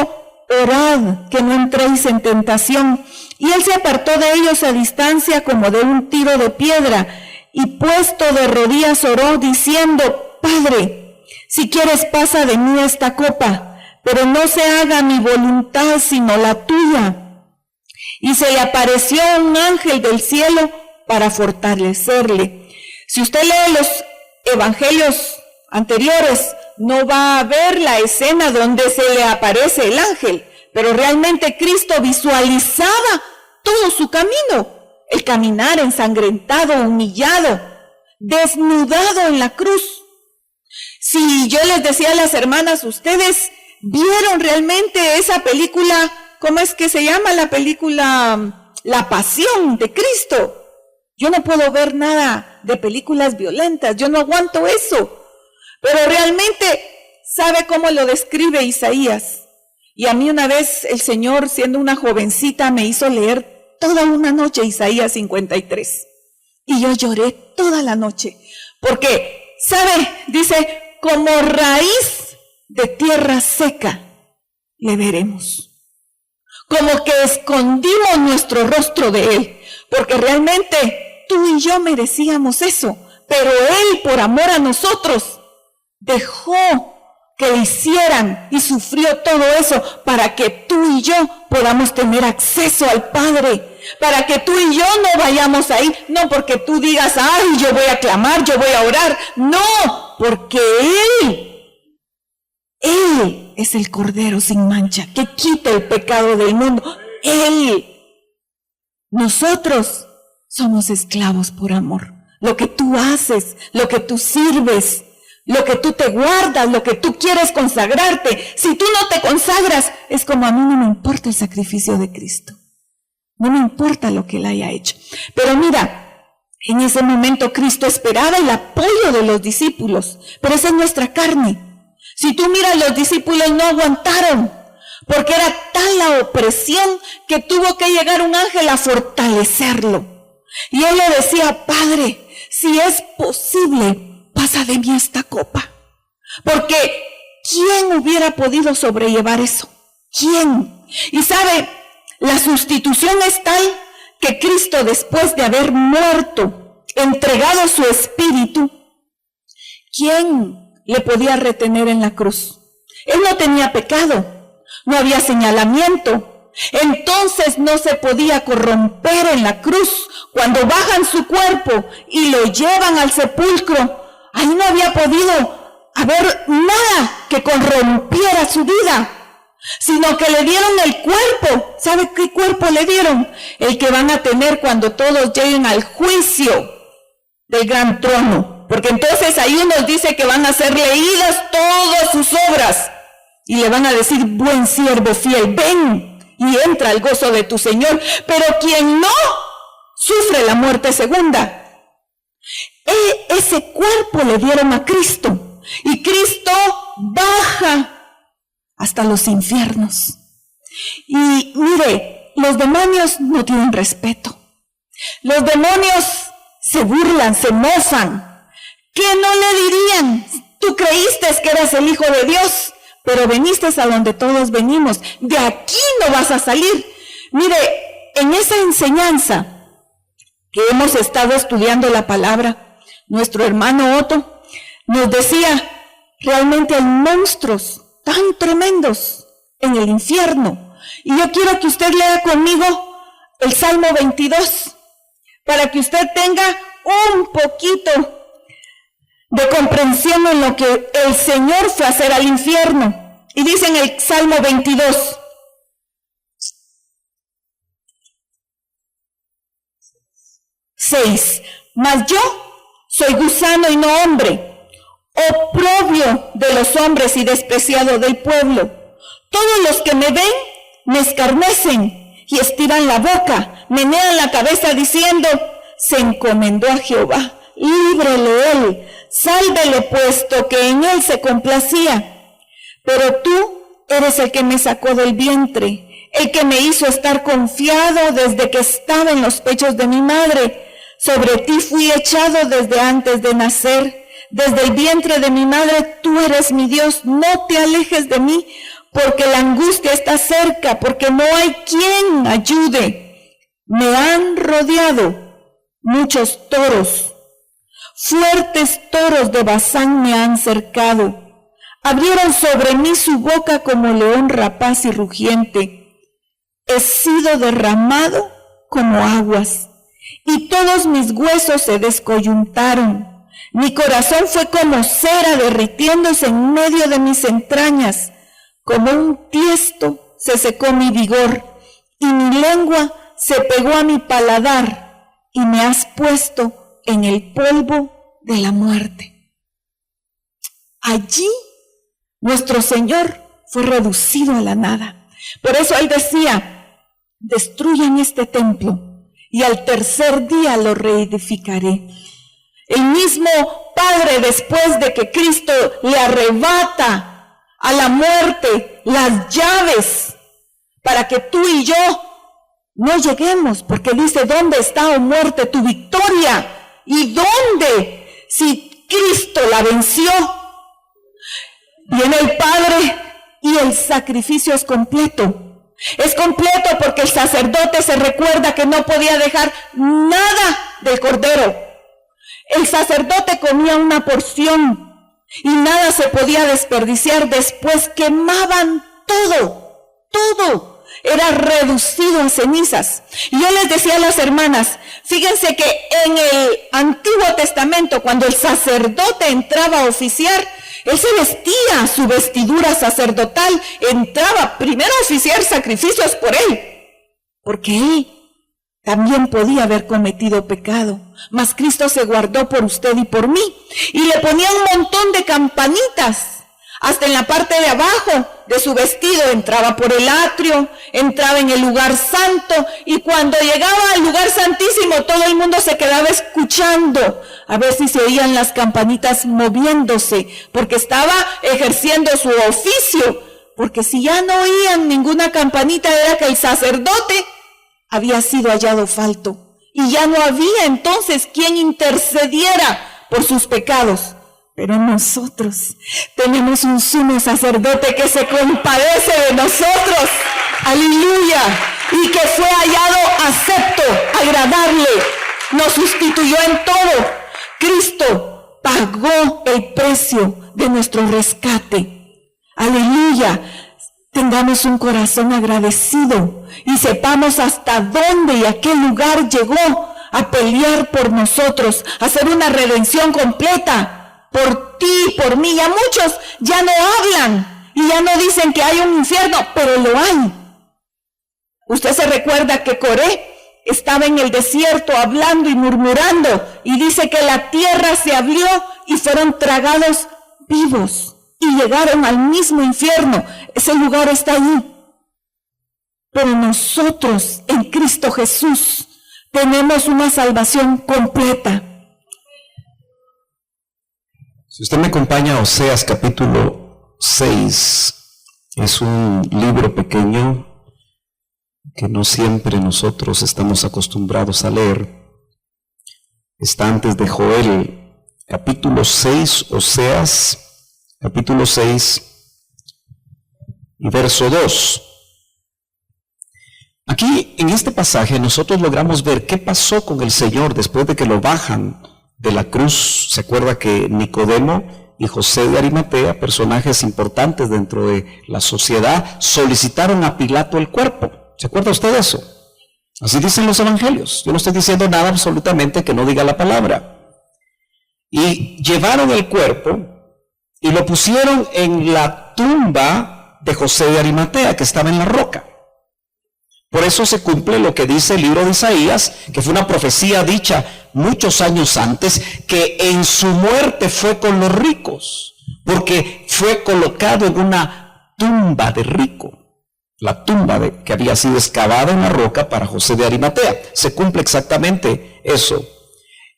orad, que no entréis en tentación. Y él se apartó de ellos a distancia como de un tiro de piedra, y puesto de rodillas oró, diciendo, Padre, si quieres pasa de mí esta copa, pero no se haga mi voluntad sino la tuya. Y se le apareció un ángel del cielo para fortalecerle. Si usted lee los evangelios anteriores, no va a ver la escena donde se le aparece el ángel, pero realmente Cristo visualizaba todo su camino, el caminar ensangrentado, humillado, desnudado en la cruz. Si yo les decía a las hermanas, ustedes vieron realmente esa película, ¿cómo es que se llama la película? La Pasión de Cristo. Yo no puedo ver nada de películas violentas, yo no aguanto eso. Pero realmente, ¿sabe cómo lo describe Isaías? Y a mí una vez el Señor, siendo una jovencita, me hizo leer toda una noche Isaías 53. Y yo lloré toda la noche. Porque, ¿sabe? Dice, como raíz de tierra seca, le veremos. Como que escondimos nuestro rostro de Él. Porque realmente tú y yo merecíamos eso. Pero Él, por amor a nosotros, dejó que le hicieran y sufrió todo eso para que tú y yo podamos tener acceso al Padre, para que tú y yo no vayamos ahí, no porque tú digas, ay, yo voy a clamar, yo voy a orar, no, porque Él es el Cordero sin mancha, que quita el pecado del mundo, Él. Nosotros somos esclavos por amor, lo que tú haces, lo que tú sirves, lo que tú te guardas, lo que tú quieres consagrarte. Si tú no te consagras, es como a mí no me importa el sacrificio de Cristo. No me importa lo que Él haya hecho. Pero mira, en ese momento Cristo esperaba el apoyo de los discípulos, pero esa es nuestra carne. Si tú miras, los discípulos no aguantaron, porque era tal la opresión que tuvo que llegar un ángel a fortalecerlo. Y él le decía, Padre, si es posible, pasa de mí esta copa. Porque ¿quién hubiera podido sobrellevar eso? ¿Quién? Y sabe, la sustitución es tal que Cristo, después de haber muerto, entregado su espíritu, ¿quién le podía retener en la cruz? Él no tenía pecado, no había señalamiento. Entonces no se podía corromper en la cruz. Cuando bajan su cuerpo y lo llevan al sepulcro, ahí no había podido haber nada que corrompiera su vida, sino que le dieron el cuerpo. ¿Sabe qué cuerpo le dieron? El que van a tener cuando todos lleguen al juicio del gran trono. Porque entonces ahí nos dice que van a ser leídas todas sus obras y le van a decir, buen siervo fiel, ven y entra al gozo de tu Señor. Pero quien no sufre la muerte segunda. Ese cuerpo le dieron a Cristo y Cristo baja hasta los infiernos. Y mire, los demonios no tienen respeto. Los demonios se burlan, se mofan. ¿Qué no le dirían? Tú creíste que eras el Hijo de Dios, pero veniste a donde todos venimos. De aquí no vas a salir. Mire, en esa enseñanza que hemos estado estudiando la palabra, nuestro hermano Otto nos decía, realmente hay monstruos tan tremendos en el infierno. Y yo quiero que usted lea conmigo el Salmo 22, para que usted tenga un poquito de comprensión en lo que el Señor fue a hacer al infierno. Y dice en el Salmo 22, mas yo soy gusano y no hombre, oprobio de los hombres y despreciado del pueblo. Todos los que me ven me escarnecen y estiran la boca, menean la cabeza diciendo, se encomendó a Jehová, líbrele él, sálvele puesto que en él se complacía. Pero tú eres el que me sacó del vientre, el que me hizo estar confiado desde que estaba en los pechos de mi madre. Sobre ti fui echado desde antes de nacer, desde el vientre de mi madre tú eres mi Dios, no te alejes de mí, porque la angustia está cerca, porque no hay quien ayude. Me han rodeado muchos toros, fuertes toros de Basán me han cercado. Abrieron sobre mí su boca como león rapaz y rugiente. He sido derramado como aguas, y todos mis huesos se descoyuntaron. Mi corazón fue como cera derritiéndose en medio de mis entrañas. Como un tiesto se secó mi vigor, y mi lengua se pegó a mi paladar, y me has puesto en el polvo de la muerte. Allí nuestro Señor fue reducido a la nada. Por eso Él decía, destruyan este templo, y al tercer día lo reedificaré. El mismo Padre, después de que Cristo le arrebata a la muerte las llaves para que tú y yo no lleguemos, porque dice, ¿dónde está, oh muerte, tu victoria? ¿Y dónde? Si Cristo la venció. Viene el Padre y el sacrificio es completo. Es completo porque el sacerdote se recuerda que no podía dejar nada del cordero. El sacerdote comía una porción y nada se podía desperdiciar. Después quemaban todo. Era reducido a cenizas. Y yo les decía a las hermanas, fíjense que en el Antiguo Testamento, cuando el sacerdote entraba a oficiar, él se vestía su vestidura sacerdotal, entraba primero a oficiar sacrificios por él, porque él también podía haber cometido pecado, mas Cristo se guardó por usted y por mí, y le ponía un montón de campanitas, hasta en la parte de abajo de su vestido. Entraba por el atrio, entraba en el lugar santo, y cuando llegaba al lugar santísimo, todo el mundo se quedaba escuchando, a ver si se oían las campanitas moviéndose, porque estaba ejerciendo su oficio, porque si ya no oían ninguna campanita, era que el sacerdote había sido hallado falto, y ya no había entonces quien intercediera por sus pecados. Pero nosotros tenemos un sumo sacerdote que se compadece de nosotros, aleluya, y que fue hallado acepto, agradable, nos sustituyó en todo. Cristo pagó el precio de nuestro rescate, aleluya. Tengamos un corazón agradecido y sepamos hasta dónde y a qué lugar llegó a pelear por nosotros, a hacer una redención completa. Por ti, por mí. Ya muchos ya no hablan y ya no dicen que hay un infierno, pero lo hay. Usted se recuerda que Coré estaba en el desierto hablando y murmurando, y dice que la tierra se abrió y fueron tragados vivos y llegaron al mismo infierno. Ese lugar está ahí. Pero nosotros en Cristo Jesús tenemos una salvación completa. Si usted me acompaña a Oseas capítulo 6, es un libro pequeño que no siempre nosotros estamos acostumbrados a leer. Está antes de Joel, capítulo 6, Oseas, capítulo 6 y verso 2. Aquí en este pasaje nosotros logramos ver qué pasó con el Señor después de que lo bajan de la cruz. Se acuerda que Nicodemo y José de Arimatea, personajes importantes dentro de la sociedad, solicitaron a Pilato el cuerpo. ¿Se acuerda usted de eso? Así dicen los evangelios. Yo no estoy diciendo nada absolutamente que no diga la palabra. Y llevaron el cuerpo y lo pusieron en la tumba de José de Arimatea, que estaba en la roca. Por eso se cumple lo que dice el libro de Isaías, que fue una profecía dicha muchos años antes, que en su muerte fue con los ricos, porque fue colocado en una tumba de rico. La tumba que había sido excavada en la roca para José de Arimatea. Se cumple exactamente eso.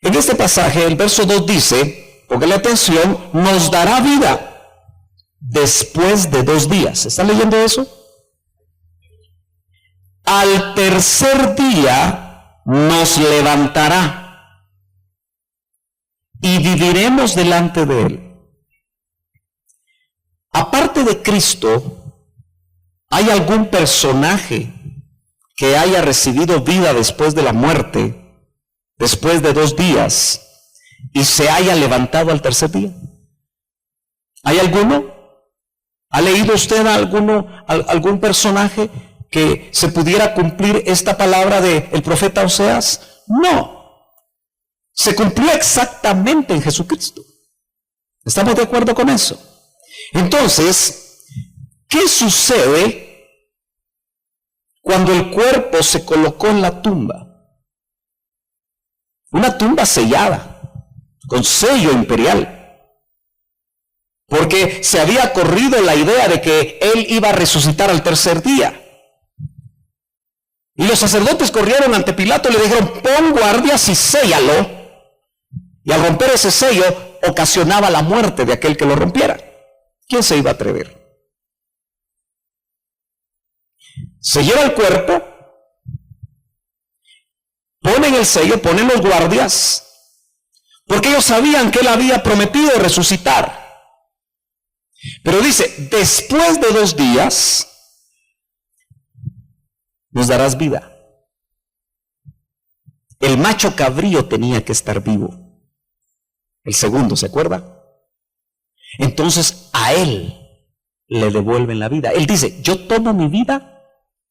En este pasaje, el verso 2 dice, póngale atención, nos dará vida después de 2 días. ¿Está leyendo eso? Al tercer día nos levantará y viviremos delante de Él. Aparte de Cristo, ¿hay algún personaje que haya recibido vida después de la muerte, después de 2 días, y se haya levantado al tercer día? ¿Hay alguno? ¿Ha leído usted a algún personaje que se pudiera cumplir esta palabra del profeta Oseas? No. Se cumplió exactamente en Jesucristo. ¿Estamos de acuerdo con eso? Entonces, ¿qué sucede cuando el cuerpo se colocó en la tumba? Una tumba sellada, con sello imperial. Porque se había corrido la idea de que Él iba a resucitar al tercer día. Y los sacerdotes corrieron ante Pilato y le dijeron, pon guardias y séllalo. Y al romper ese sello, ocasionaba la muerte de aquel que lo rompiera. ¿Quién se iba a atrever? Se lleva el cuerpo, ponen el sello, ponen los guardias, porque ellos sabían que Él había prometido resucitar. Pero dice, después de 2 días, nos darás vida. El macho cabrío tenía que estar vivo. El segundo, ¿se acuerda? Entonces a él le devuelven la vida. Él dice, yo tomo mi vida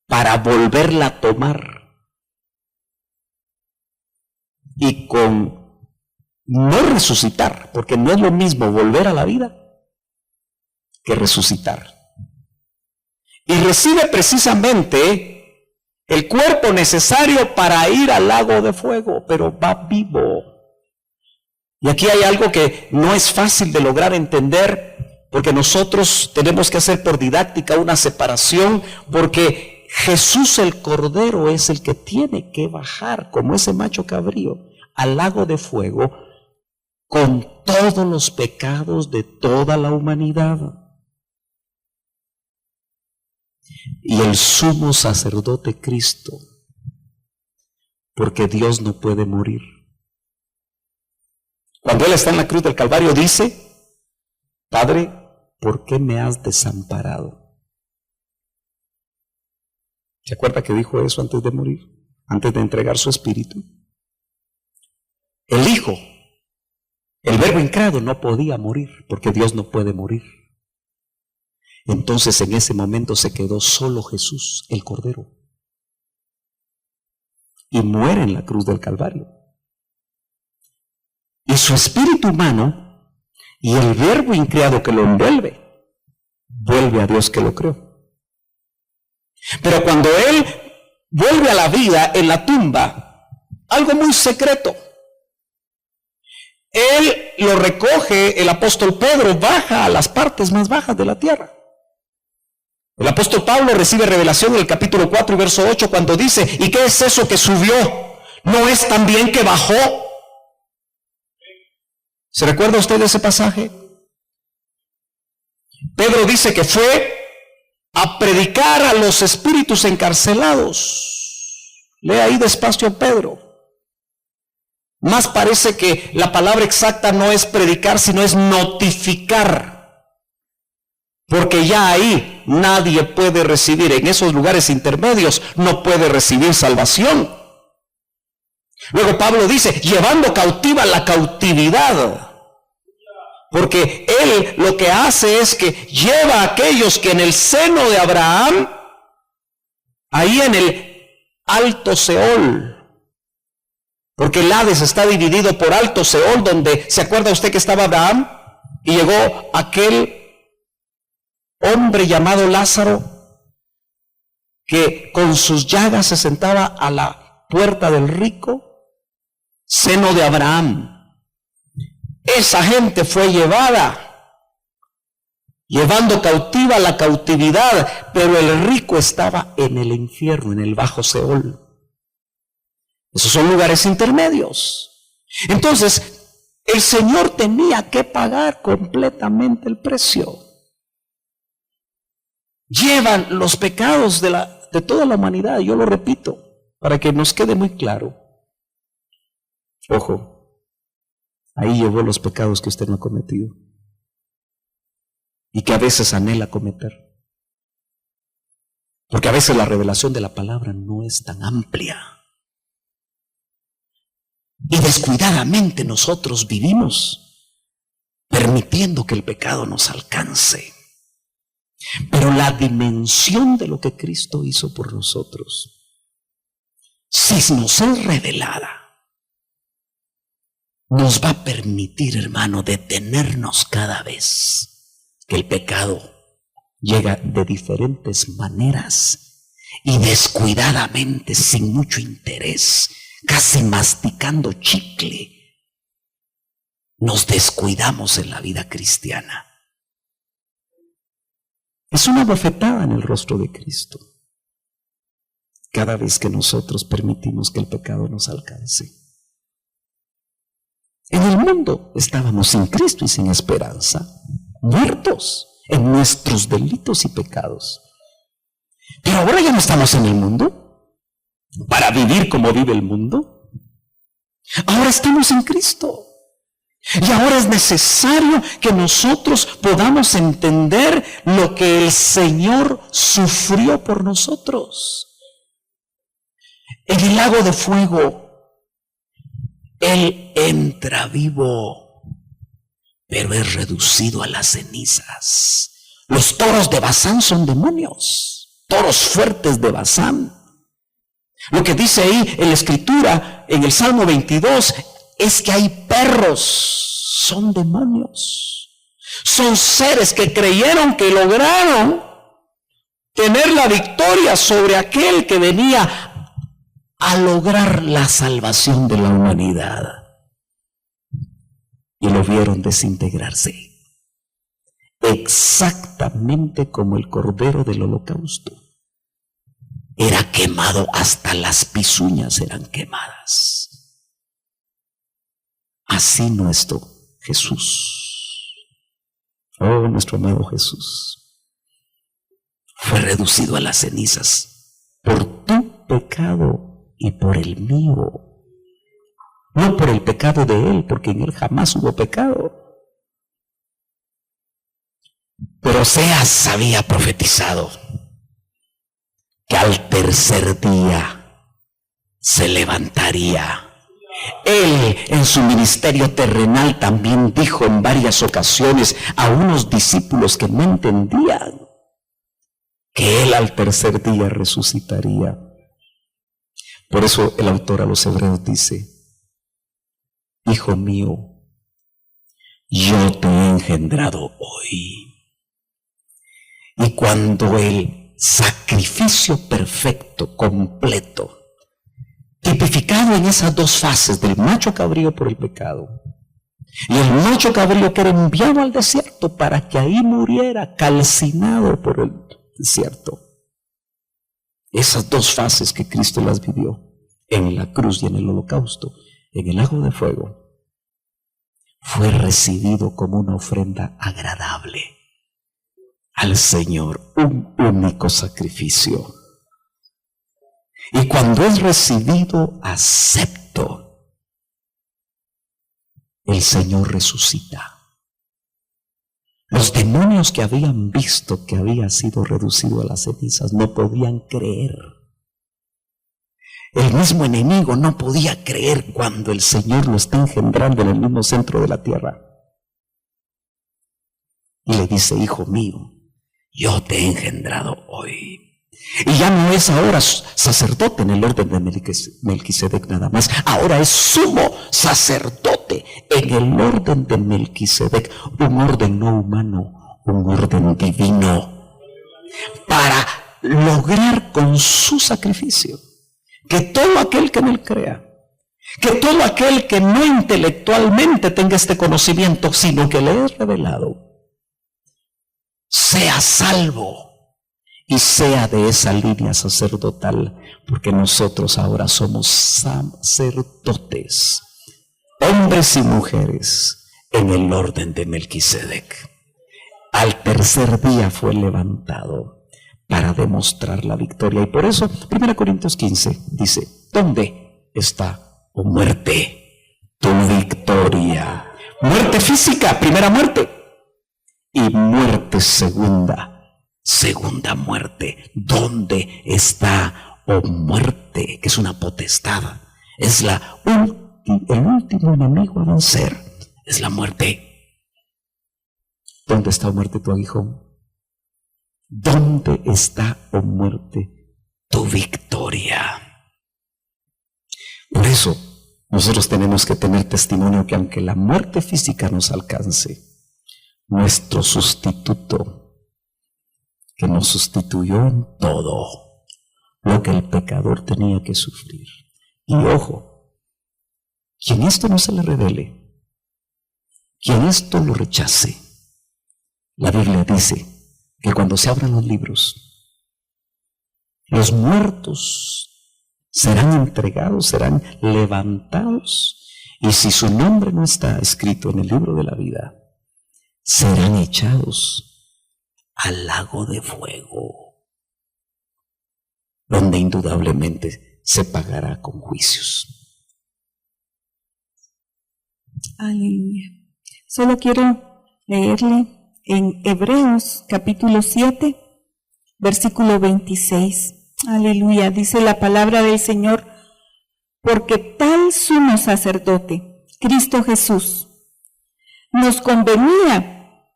para volverla a tomar. Y con no resucitar, porque no es lo mismo volver a la vida que resucitar. Y recibe precisamente el cuerpo necesario para ir al lago de fuego, pero va vivo. Y aquí hay algo que no es fácil de lograr entender, porque nosotros tenemos que hacer por didáctica una separación, porque Jesús el Cordero es el que tiene que bajar, como ese macho cabrío, al lago de fuego, con todos los pecados de toda la humanidad. Y el sumo sacerdote Cristo, porque Dios no puede morir. Cuando Él está en la cruz del Calvario dice, Padre, ¿por qué me has desamparado? ¿Se acuerda que dijo eso antes de morir? Antes de entregar su espíritu. El Hijo, el Verbo increado, no podía morir, porque Dios no puede morir. Entonces en ese momento se quedó solo Jesús, el Cordero, y muere en la cruz del Calvario. Y su espíritu humano y el Verbo increado que lo envuelve, vuelve a Dios que lo creó. Pero cuando Él vuelve a la vida en la tumba, algo muy secreto. Él lo recoge, el apóstol Pedro baja a las partes más bajas de la tierra. El apóstol Pablo recibe revelación en el capítulo 4 y verso 8 cuando dice, ¿y qué es eso que subió? ¿no es también que bajó? ¿Se recuerda usted de ese pasaje? Pedro dice que fue a predicar a los espíritus encarcelados. Lea ahí despacio, Pedro. Más parece que la palabra exacta no es predicar, sino es notificar. Porque ya ahí nadie puede recibir, en esos lugares intermedios, no puede recibir salvación. Luego Pablo dice, llevando cautiva la cautividad. Porque él lo que hace es que lleva a aquellos que en el seno de Abraham, ahí en el alto Seol, porque el Hades está dividido por alto Seol, donde, ¿se acuerda usted que estaba Abraham? Y llegó aquel hombre llamado Lázaro, que con sus llagas se sentaba a la puerta del rico, seno de Abraham. Esa gente fue llevando cautiva la cautividad, pero el rico estaba en el infierno, en el bajo Seol. Esos son lugares intermedios. Entonces, el Señor tenía que pagar completamente el precio. Llevan los pecados de toda la humanidad, yo lo repito, para que nos quede muy claro. Ojo. Ahí llevó los pecados que usted no ha cometido y que a veces anhela cometer. Porque a veces la revelación de la palabra no es tan amplia. Y descuidadamente nosotros vivimos permitiendo que el pecado nos alcance. Pero la dimensión de lo que Cristo hizo por nosotros, si nos es revelada, nos va a permitir, hermano, detenernos cada vez que el pecado llega de diferentes maneras y descuidadamente, sin mucho interés, casi masticando chicle, nos descuidamos en la vida cristiana. Es una bofetada en el rostro de Cristo cada vez que nosotros permitimos que el pecado nos alcance. En el mundo estábamos sin Cristo y sin esperanza, muertos en nuestros delitos y pecados. Pero ahora ya no estamos en el mundo para vivir como vive el mundo. Ahora estamos en Cristo. Y ahora es necesario que nosotros podamos entender lo que el Señor sufrió por nosotros. En el lago de fuego, Él entra vivo, pero es reducido a las cenizas. Los toros de Basán son demonios, toros fuertes de Basán. Lo que dice ahí en la Escritura, en el Salmo 22, es que hay perros, son demonios. Son seres que creyeron que lograron tener la victoria sobre aquel que venía a lograr la salvación de la humanidad. Y lo vieron desintegrarse. Exactamente como el cordero del holocausto. Era quemado, hasta las pezuñas eran quemadas. Así nuestro Jesús, oh nuestro amado Jesús, fue reducido a las cenizas por tu pecado y por el mío, no por el pecado de Él, porque en Él jamás hubo pecado. Pero Oseas había profetizado que al tercer día se levantaría. Él en su ministerio terrenal también dijo en varias ocasiones a unos discípulos que no entendían que Él al tercer día resucitaría. Por eso el autor a los Hebreos dice: Hijo mío, yo te he engendrado hoy. Y cuando el sacrificio perfecto, completo, tipificado en esas dos fases del macho cabrío por el pecado y el macho cabrío que era enviado al desierto para que ahí muriera calcinado por el desierto, esas dos fases que Cristo las vivió, en la cruz y en el holocausto, en el lago de fuego, fue recibido como una ofrenda agradable al Señor, un único sacrificio. Y cuando es recibido, acepto, el Señor resucita. Los demonios que habían visto que había sido reducido a las cenizas no podían creer. El mismo enemigo no podía creer cuando el Señor lo está engendrando en el mismo centro de la tierra. Y le dice: hijo mío, yo te he engendrado hoy. Y ya no es ahora sacerdote en el orden de Melquisedec nada más. Ahora es sumo sacerdote en el orden de Melquisedec. Un orden no humano, un orden divino. Para lograr con su sacrificio que todo aquel que en él crea, que todo aquel que no intelectualmente tenga este conocimiento, sino que le es revelado, sea salvo y sea de esa línea sacerdotal, porque nosotros ahora somos sacerdotes, hombres y mujeres, en el orden de Melquisedec. Al tercer día fue levantado para demostrar la victoria. Y por eso 1 Corintios 15 dice: ¿dónde está, oh muerte, tu victoria? Muerte física, primera muerte, y muerte segunda muerte. ¿Dónde está, oh muerte? Que es una potestad, es el último enemigo a vencer, es la muerte. ¿Dónde está, oh muerte, tu aguijón? ¿Dónde está, oh muerte, tu victoria? Por eso nosotros tenemos que tener testimonio que aunque la muerte física nos alcance, nuestro sustituto, que nos sustituyó en todo lo que el pecador tenía que sufrir. Y ojo, quien esto no se le revele, quien esto lo rechace, la Biblia dice que cuando se abran los libros, los muertos serán entregados, serán levantados, y si su nombre no está escrito en el libro de la vida, serán echados al lago de fuego, donde indudablemente se pagará con juicios. Aleluya. Solo quiero leerle en Hebreos capítulo 7, versículo 26. Aleluya. Dice la palabra del Señor: porque tal sumo sacerdote, Cristo Jesús, nos convenía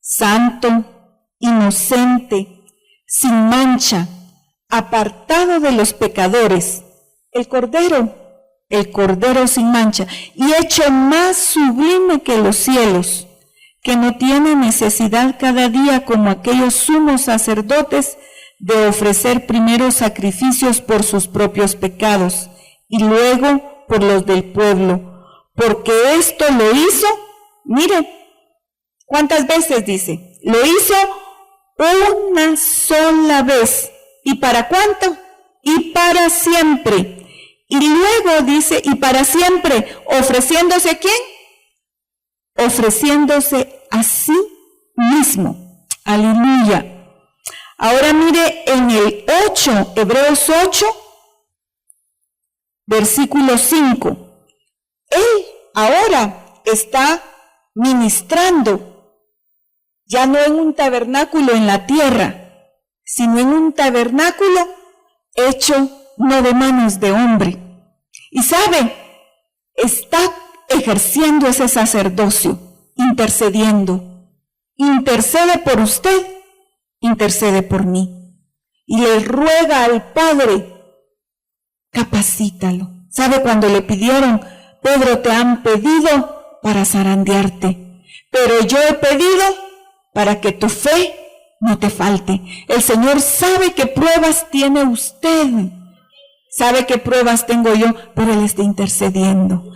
santo, inocente, sin mancha, apartado de los pecadores, el Cordero sin mancha, y hecho más sublime que los cielos, que no tiene necesidad cada día, como aquellos sumos sacerdotes, de ofrecer primero sacrificios por sus propios pecados y luego por los del pueblo, porque esto lo hizo, mire, ¿cuántas veces dice? Lo hizo una sola vez. ¿Y para cuánto? Y para siempre. Y luego dice, y para siempre, ofreciéndose ¿quién? Ofreciéndose a sí mismo. Aleluya. Ahora mire en el 8, Hebreos 8, versículo 5. Él ahora está ministrando, ya no en un tabernáculo en la tierra, sino en un tabernáculo hecho no de manos de hombre. Y sabe, está ejerciendo ese sacerdocio, intercediendo. Intercede por usted, intercede por mí. Y le ruega al Padre, capacítalo. ¿Sabe cuando le pidieron, Pedro, te han pedido para zarandearte, pero yo he pedido para que tu fe no te falte? El Señor sabe qué pruebas tiene usted, sabe qué pruebas tengo yo, pero Él está intercediendo.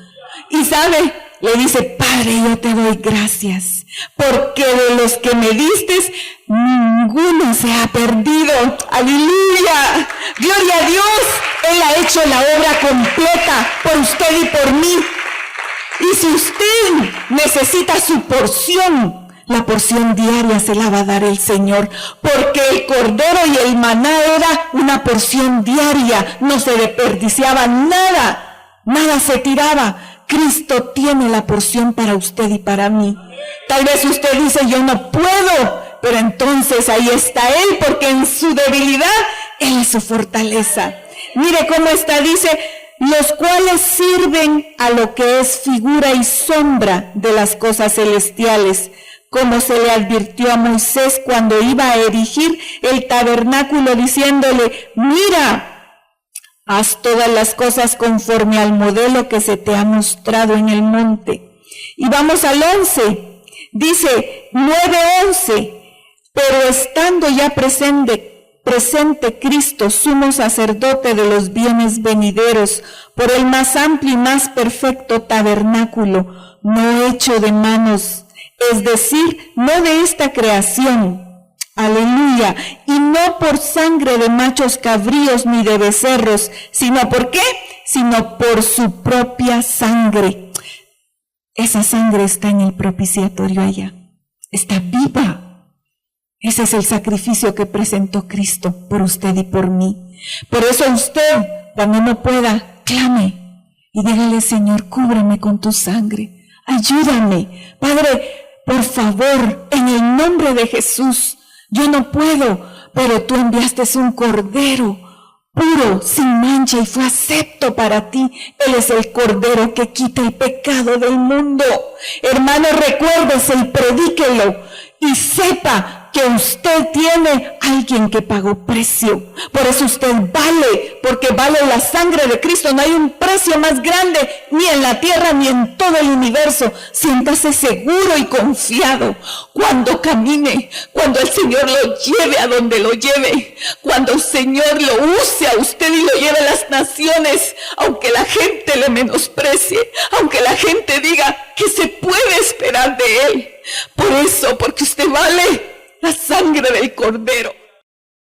Y sabe, le dice: Padre, yo te doy gracias, porque de los que me diste, ninguno se ha perdido. ¡Aleluya! ¡Gloria a Dios! Él ha hecho la obra completa por usted y por mí. Y si usted necesita su porción, la porción diaria se la va a dar el Señor, porque el cordero y el maná era una porción diaria, no se desperdiciaba nada, nada se tiraba. Cristo tiene la porción para usted y para mí. Tal vez usted dice: yo no puedo, pero entonces ahí está Él, porque en su debilidad Él es su fortaleza. Mire cómo está, dice: los cuales sirven a lo que es figura y sombra de las cosas celestiales, como se le advirtió a Moisés cuando iba a erigir el tabernáculo, diciéndole: mira, haz todas las cosas conforme al modelo que se te ha mostrado en el monte. Y vamos al 11, dice 9:11, pero estando ya presente Cristo, sumo sacerdote de los bienes venideros, por el más amplio y más perfecto tabernáculo, no hecho de manos, es decir, no de esta creación. Aleluya. Y no por sangre de machos cabríos ni de becerros, sino ¿por qué? Sino por su propia sangre. Esa sangre está en el propiciatorio allá. Está viva. Ese es el sacrificio que presentó Cristo por usted y por mí. Por eso usted, cuando no pueda, clame y dígale: Señor, cúbreme con tu sangre. Ayúdame. Padre, por favor, en el nombre de Jesús, yo no puedo, pero tú enviaste un cordero puro, sin mancha, y fue acepto para ti. Él es el cordero que quita el pecado del mundo. Hermano, recuérdese y predíquelo y sepa que usted tiene alguien que pagó precio. Por eso usted vale, porque vale la sangre de Cristo. No hay un precio más grande ni en la tierra ni en todo el universo. Siéntase seguro y confiado cuando camine, cuando el Señor lo lleve a donde lo lleve, cuando el Señor lo use a usted y lo lleve a las naciones, aunque la gente le menosprecie, aunque la gente diga que se puede esperar de Él. Por eso, porque usted vale la sangre del Cordero.